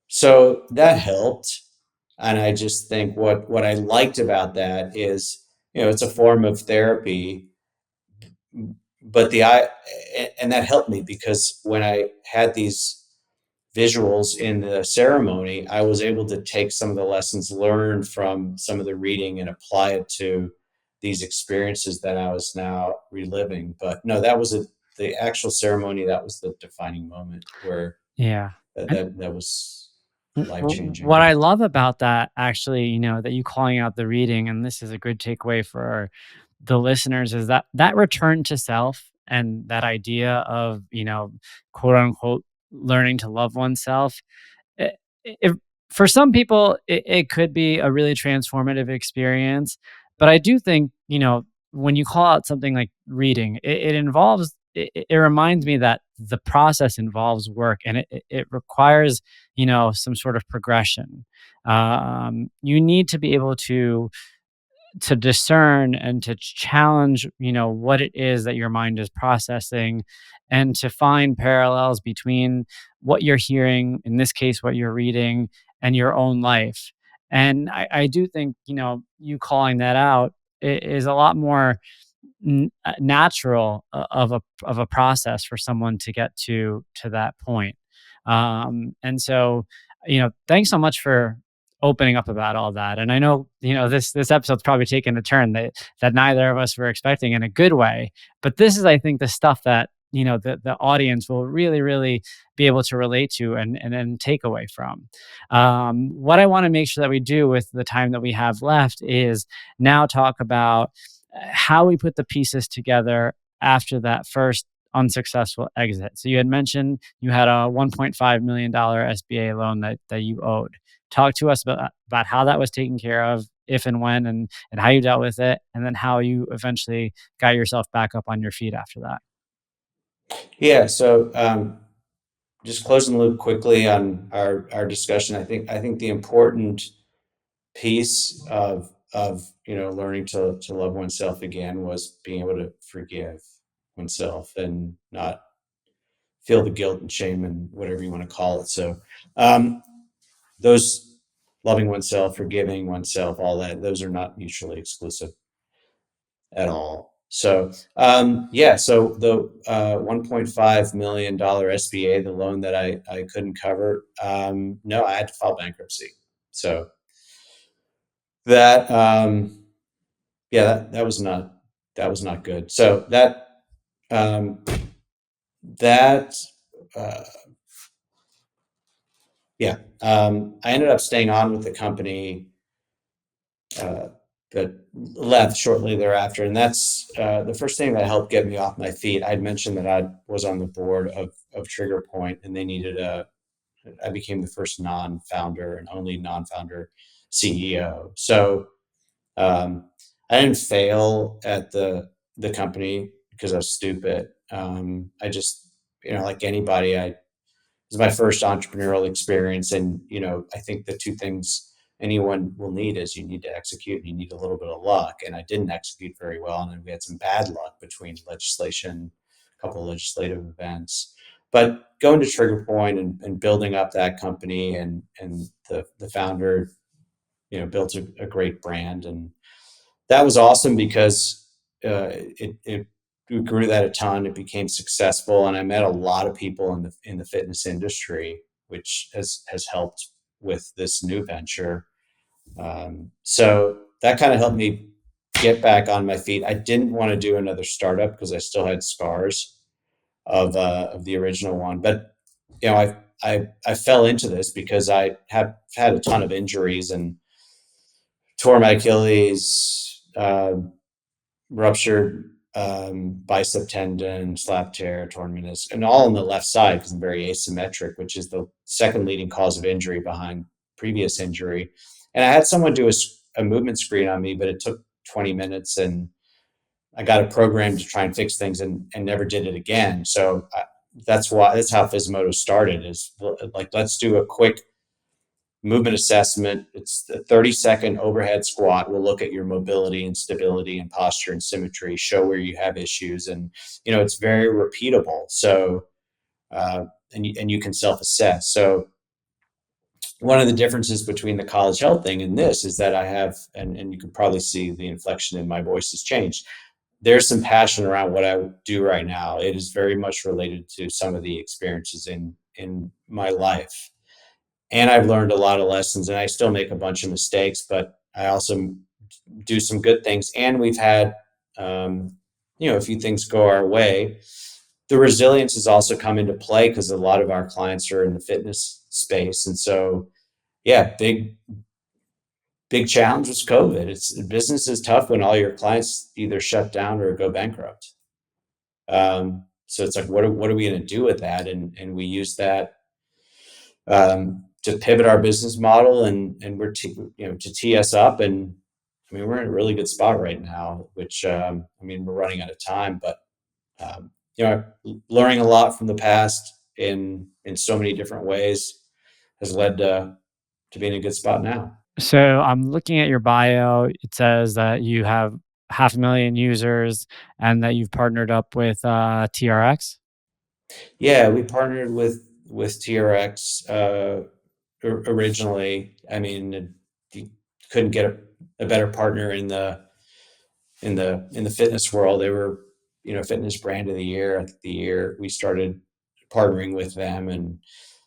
S1: so that helped. And I just think what I liked about that is, it's a form of therapy, but and that helped me because when I had these visuals in the ceremony, I was able to take some of the lessons learned from some of the reading and apply it to these experiences that I was now reliving. But no, the actual ceremony. That was the defining moment where
S2: Yeah.
S1: that was life changing.
S2: What I love about that, actually, that you calling out the reading, and this is a good takeaway for the listeners, is that return to self and that idea of, quote unquote, learning to love oneself. It, it, for some people, it could be a really transformative experience. But I do think, when you call out something like reading, it involves, it reminds me that the process involves work, and it requires, some sort of progression. You need to be able to discern and to challenge, what it is that your mind is processing, and to find parallels between what you're hearing, in this case what you're reading, and your own life. And I do think, you calling that out is a lot more natural, of a process for someone to get to that point. And so, thanks so much for opening up about all that. And I know, this episode's probably taken a turn that neither of us were expecting, in a good way. But this is, I think, the stuff that, the audience will really, really be able to relate to, and then take away from. What I want to make sure that we do with the time that we have left is now talk about how we put the pieces together after that first unsuccessful exit. So you had mentioned you had a $1.5 million SBA loan that you owed. Talk to us about how that was taken care of, if and when, and how you dealt with it, and then how you eventually got yourself back up on your feet after that.
S1: Yeah. So just closing the loop quickly on our discussion, I think the important piece of learning to love oneself again was being able to forgive oneself and not feel the guilt and shame and whatever you want to call it. So um, those loving oneself, forgiving oneself, all that, those are not mutually exclusive at all. So yeah, so the $1.5 million SBA, the loan that I couldn't cover, no, I had to file bankruptcy. So that yeah, that was not good. So um, that uh, yeah, I ended up staying on with the company, uh, but left shortly thereafter. And that's the first thing that helped get me off my feet. I'd mentioned that I was on the board of Trigger Point, and they needed I became the first non-founder and only non-founder CEO. So I didn't fail at the company because I was stupid. I just, like anybody, it was my first entrepreneurial experience, and I think the two things anyone will need is you need to execute and you need a little bit of luck. And I didn't execute very well, and then we had some bad luck between legislation, a couple of legislative events. But going to Trigger Point and building up that company, and the founder, built a great brand, and that was awesome because it we grew that a ton. It became successful, and I met a lot of people in the fitness industry, which has helped with this new venture. So that kind of helped me get back on my feet. I didn't want to do another startup because I still had scars of the original one, but I fell into this because I have had a ton of injuries and tore my Achilles, ruptured bicep tendon, slap tear, torn meniscus, and all on the left side because I'm very asymmetric, which is the second leading cause of injury behind previous injury. And I had someone do a movement screen on me, but it took 20 minutes, and I got a program to try and fix things, and never did it again. So that's how Fizmodo started. Is like, let's do a quick movement assessment. It's a 30-second overhead squat. We'll look at your mobility and stability and posture and symmetry, show where you have issues. And, it's very repeatable. So, and you can self-assess. So one of the differences between the college health thing and this is that I have, and you can probably see the inflection in my voice has changed. There's some passion around what I do right now. It is very much related to some of the experiences in my life, and I've learned a lot of lessons, and I still make a bunch of mistakes, but I also do some good things. And we've had, a few things go our way. The resilience has also come into play because a lot of our clients are in the fitness space. And so, yeah, big challenge was COVID. Business is tough when all your clients either shut down or go bankrupt. So it's like, what are we going to do with that? And we use that to pivot our business model, and to tee us up. And I mean, we're in a really good spot right now, which we're running out of time, but um, learning a lot from the past in so many different ways has led to being in a good spot now.
S2: So I'm looking at your bio. It says that you have 500,000 users and that you've partnered up with TRX.
S1: Yeah, we partnered with TRX originally. I mean, you couldn't get a better partner in the fitness world. They were, fitness brand of the year the year we started partnering with them. And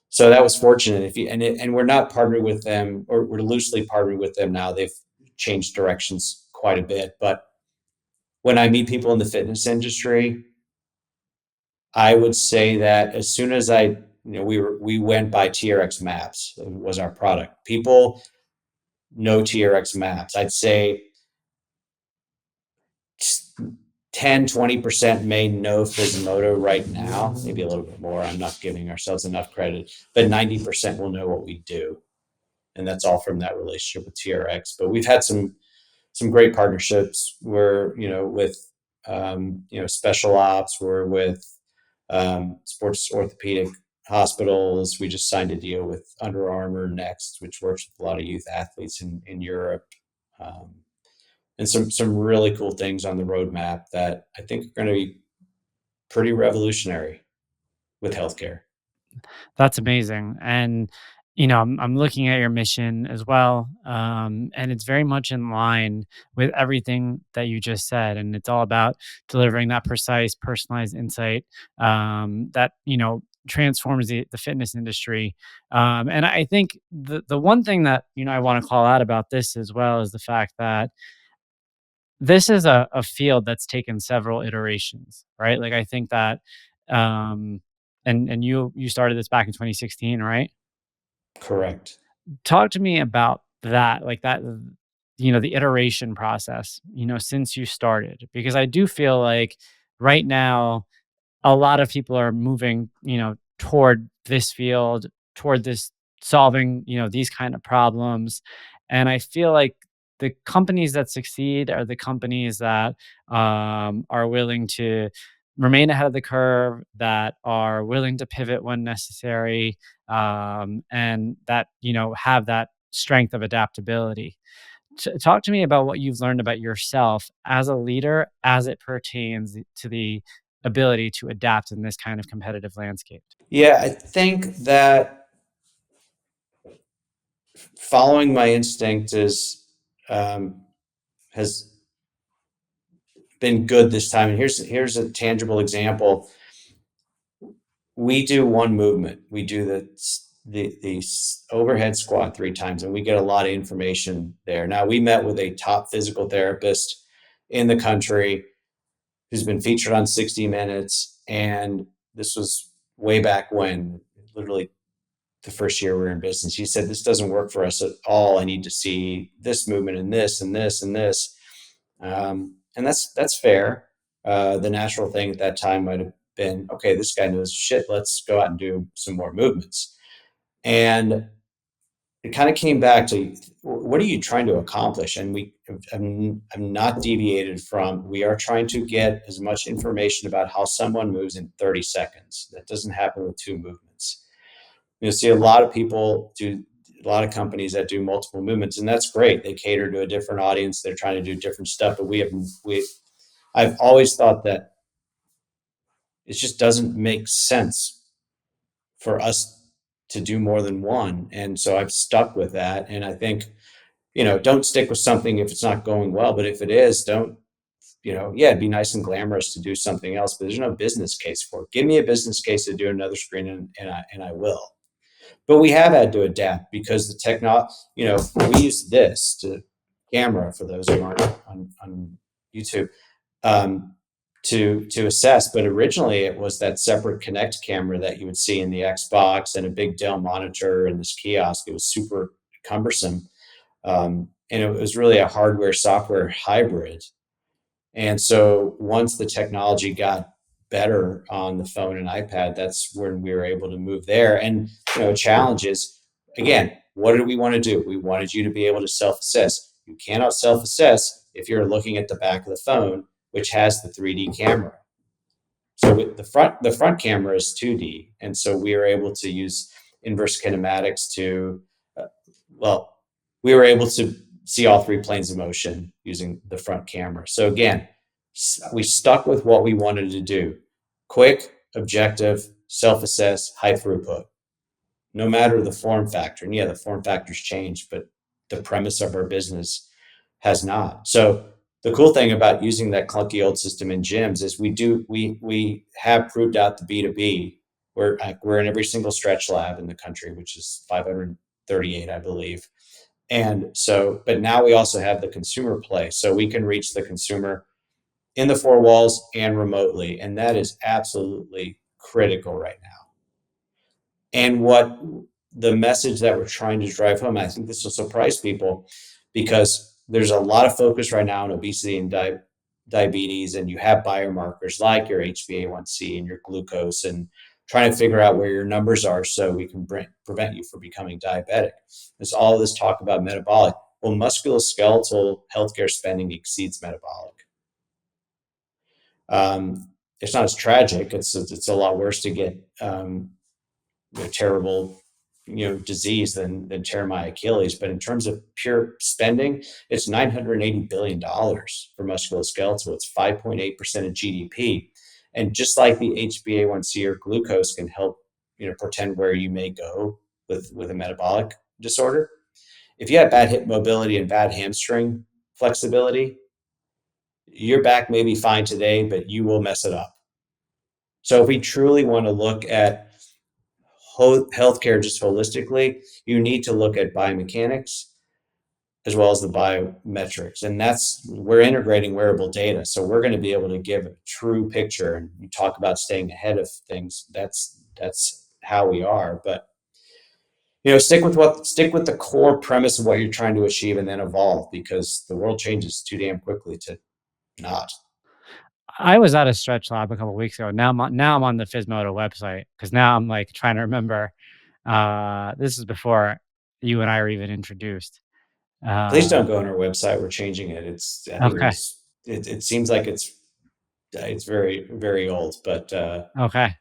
S1: so that was fortunate. And we're not partnered with them, or we're loosely partnered with them now. They've changed directions quite a bit. But when I meet people in the fitness industry, I would say that as soon as we went by TRX maps, was our product. People know TRX maps. I'd say 10-20% may know Fizmodo right now, maybe a little bit more. I'm not giving ourselves enough credit, but 90% will know what we do. And that's all from that relationship with TRX. But we've had some great partnerships. We're, with, special ops. We're with sports orthopedic hospitals. We just signed a deal with Under Armour next, which works with a lot of youth athletes in Europe. Um, and some really cool things on the roadmap that I think are going to be pretty revolutionary with healthcare.
S2: That's amazing. And, I'm looking at your mission as well. And it's very much in line with everything that you just said. And it's all about delivering that precise, personalized insight that, transforms the fitness industry. And I think the one thing that, I want to call out about this as well is the fact that this is a field that's taken several iterations, right? Like I think that, um, and you started this back in 2016, right?
S1: Correct.
S2: Talk to me about that, like that, the iteration process, since you started, because I do feel like right now a lot of people are moving, toward this field, toward this solving, these kind of problems. And I feel like the companies that succeed are the companies that are willing to remain ahead of the curve, that are willing to pivot when necessary, and that, have that strength of adaptability. Talk to me about what you've learned about yourself as a leader as it pertains to the ability to adapt in this kind of competitive landscape.
S1: Yeah, I think that following my instinct um, has been good this time. And here's a tangible example. We do one movement. We do the overhead squat 3 times, and we get a lot of information there. Now, we met with a top physical therapist in the country who's been featured on 60 Minutes, and this was way back when, literally the first year we were in business. He said, "This doesn't work for us at all. I need to see this movement and this and this and this." And that's fair. The natural thing at that time might have been, okay, this guy knows shit. Let's go out and do some more movements. And it kind of came back to, what are you trying to accomplish? And I'm not deviated from, we are trying to get as much information about how someone moves in 30 seconds. That doesn't happen with 2 movements. You'll see a lot of people do, a lot of companies that do multiple movements, and that's great. They cater to a different audience. They're trying to do different stuff, but I've always thought that it just doesn't make sense for us to do more than one. And so I've stuck with that. And I think, don't stick with something if it's not going well, but if it is, don't, yeah, it'd be nice and glamorous to do something else, but there's no business case for it. Give me a business case to do another screen, and I will. But we have had to adapt because the technology, we use this to camera, for those who aren't on YouTube, um, to assess. But originally it was that separate Connect camera that you would see in the Xbox, and a big Dell monitor and this kiosk. It was super cumbersome. And it was really a hardware software hybrid. And so once the technology got better on the phone and iPad, that's when we were able to move there. And, challenge is, again, what do we want to do? We wanted you to be able to self-assess. You cannot self-assess if you're looking at the back of the phone, which has the 3D camera. So with the front camera is 2D. And so we were able to use inverse kinematics to, we were able to see all 3 planes of motion using the front camera. So again, we stuck with what we wanted to do: quick, objective, self-assess, high throughput, no matter the form factor. And yeah, the form factors change, but the premise of our business has not. So the cool thing about using that clunky old system in gyms is we have proved out the B2B. We're in every single stretch lab in the country, which is 538, I believe. And so, but now we also have the consumer play, so we can reach the consumer in the 4 walls and remotely. And that is absolutely critical right now. And what the message that we're trying to drive home, I think this will surprise people, because there's a lot of focus right now on obesity and diabetes, and you have biomarkers like your HbA1c and your glucose, and trying to figure out where your numbers are so we can prevent you from becoming diabetic. There's all this talk about metabolic. Well, musculoskeletal healthcare spending exceeds metabolic. It's not as tragic. It's a lot worse to get terrible disease than tear my Achilles. But in terms of pure spending, it's $980 billion for musculoskeletal. It's 5.8% of GDP. And just like the HbA1c or glucose can help portend where you may go with a metabolic disorder, if you have bad hip mobility and bad hamstring flexibility, your back may be fine today, but you will mess it up. So if we truly want to look at healthcare just holistically, you need to look at biomechanics as well as the biometrics. And we're integrating wearable data. So we're going to be able to give a true picture. And you talk about staying ahead of things. That's how we are. But stick with the core premise of what you're trying to achieve, and then evolve, because the world changes too damn quickly to not.
S2: I was at a stretch lab a couple of weeks ago. Now I'm on the Fismodo website, because now I'm like trying to remember. This is before you and I were even introduced.
S1: Please don't go on our website. We're changing it. I think
S2: Okay.
S1: it seems like it's very, very old, but
S2: Okay.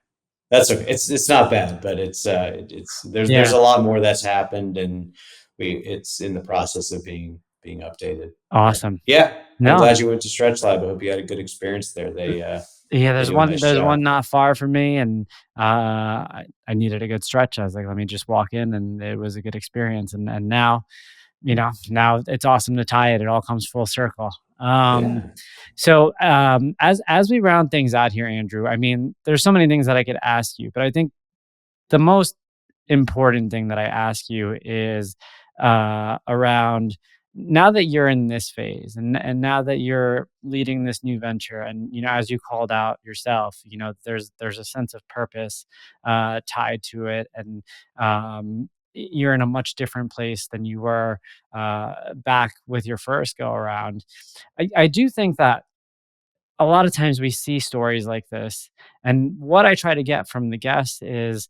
S1: that's okay. It's not bad, but there's
S2: Yeah.
S1: a lot more that's happened, and it's in the process of being updated. But
S2: Awesome.
S1: yeah, I'm
S2: No.
S1: glad you went to Stretch Lab. I hope you had a good experience there.
S2: Yeah,
S1: They
S2: there's
S1: do a
S2: one
S1: nice job.
S2: not far from me, and I needed a good stretch. I was like, let me just walk in, and it was a good experience. And now, now it's awesome to tie it. It all comes full circle.
S1: Yeah.
S2: So as we round things out here, Andrew, I mean, there's so many things that I could ask you, but I think the most important thing that I ask you is around, now that you're in this phase, and now that you're leading this new venture, and as you called out yourself, there's a sense of purpose tied to it, and you're in a much different place than you were back with your first go around. I do think that a lot of times we see stories like this, and what I try to get from the guests is,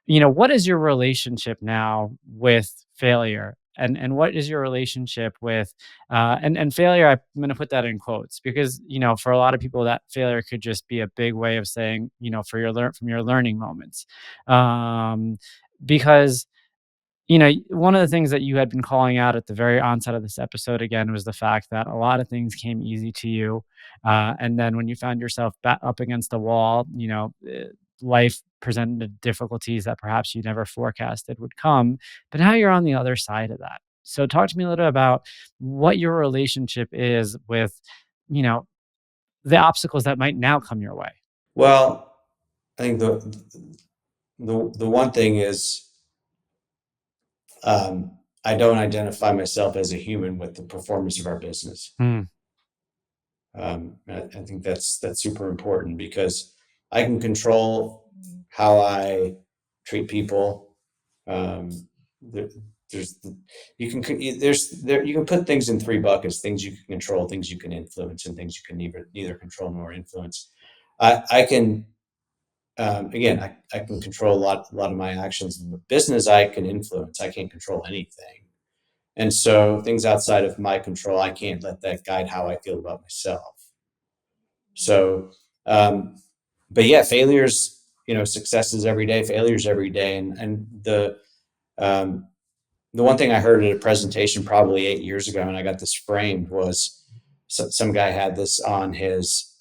S2: what is your relationship now with failure? And what is your relationship with and failure? I'm going to put that in quotes, because for a lot of people, that failure could just be a big way of saying, for from your learning moments, because one of the things that you had been calling out at the very onset of this episode again was the fact that a lot of things came easy to you. And then when you found yourself up against the wall, life presented difficulties that perhaps you never forecasted would come. But now you're on the other side of that. So talk to me a little about what your relationship is with, you know, the obstacles that might now come your way.
S1: Well, I think the one thing is, I don't identify myself as a human with the performance of our business.
S2: Hmm.
S1: I think that's super important, because I can control how I treat people. Um, there, there's you can put things in three buckets: things you can control, things you can influence, and things you can neither control nor influence. I can again, I can control a lot of my actions. Business I can influence. I can't control anything. And so things outside of my control, I can't let that guide how I feel about myself. So, but yeah, failures, successes every day, failures every day. And um, the one thing I heard at a presentation probably 8 years ago, and I got this framed, was some guy had this on his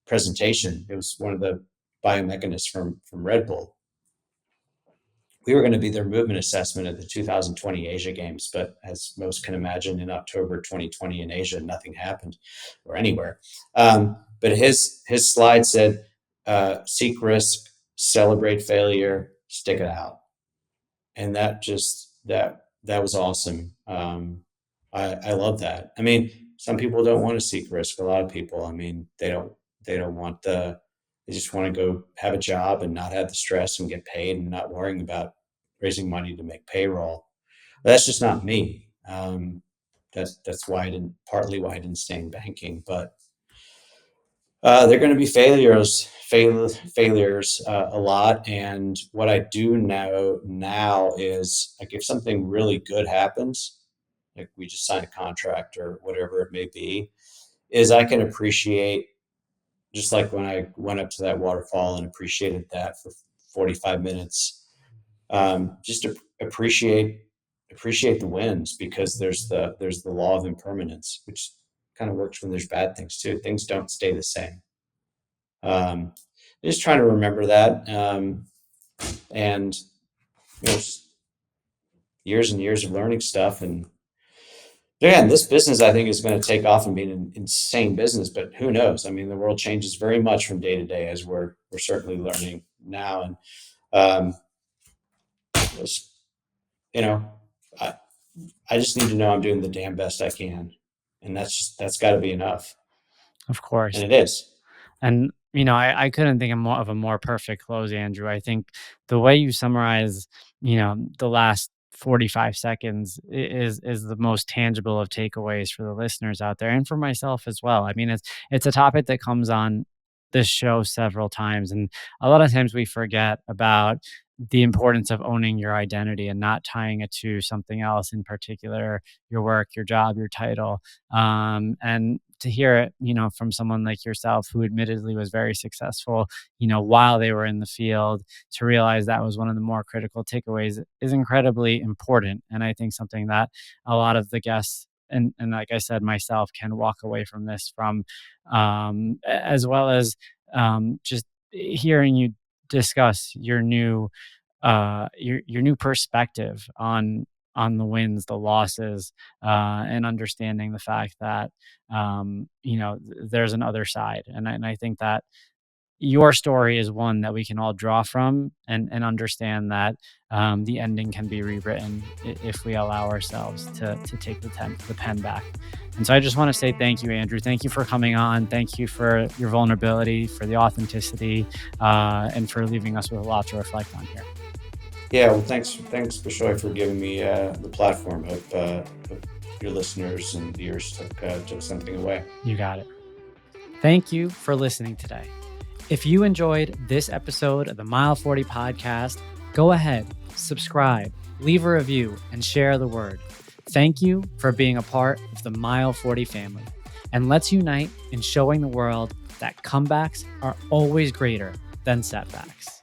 S1: presentation. It was one of the biomechanists from Red Bull. We were going to be their movement assessment at the 2020 Asia Games, but as most can imagine, in October 2020 in Asia, nothing happened, or anywhere. But his slide said, "Seek risk, celebrate failure, stick it out," and that was awesome. I love that. I mean, some people don't want to seek risk. A lot of people, I mean, they don't want they just want to go have a job and not have the stress and get paid and not worrying about raising money to make payroll. But that's just not me. That's why partly why I didn't stay in banking. But they're going to be failures a lot. And what I do know now is, like, if something really good happens, like we just signed a contract or whatever it may be, is I can appreciate, just like when I went up to that waterfall and appreciated that 45 minutes. Just to appreciate the wins, because there's the law of impermanence, which kind of works when there's bad things too. Things don't stay the same. Just trying to remember that. And just years and years of learning stuff. And again, this business, I think, is going to take off and be an insane business, but who knows? I mean, the world changes very much from day to day, as we're certainly learning now. And just, I just need to know I'm doing the damn best I can, and that's got to be enough.
S2: Of course,
S1: and it is.
S2: And I couldn't think of a more perfect close, Andrew. I think the way you summarize, the last 45 seconds is the most tangible of takeaways for the listeners out there, and for myself as well. I mean, it's a topic that comes on this show several times, and a lot of times we forget about the importance of owning your identity and not tying it to something else, in particular your work, your job, your title. And to hear it, from someone like yourself, who admittedly was very successful, while they were in the field, to realize that was one of the more critical takeaways is incredibly important. And I think something that a lot of the guests, and like I said, myself, can walk away from this from, as well as just hearing you discuss your new perspective on the wins, the losses, and understanding the fact that there's an other side. And I think that your story is one that we can all draw from, and understand that the ending can be rewritten if we allow ourselves to take the pen back. And so I just want to say thank you, Andrew. Thank you for coming on. Thank you for your vulnerability, for the authenticity, and for leaving us with a lot to reflect on here.
S1: Yeah, well, thanks, Bishoy, for giving me the platform. Hope your listeners and viewers took something away.
S2: You got it. Thank you for listening today. If you enjoyed this episode of the Mile 40 podcast, go ahead, subscribe, leave a review, and share the word. Thank you for being a part of the Mile 40 family. And let's unite in showing the world that comebacks are always greater than setbacks.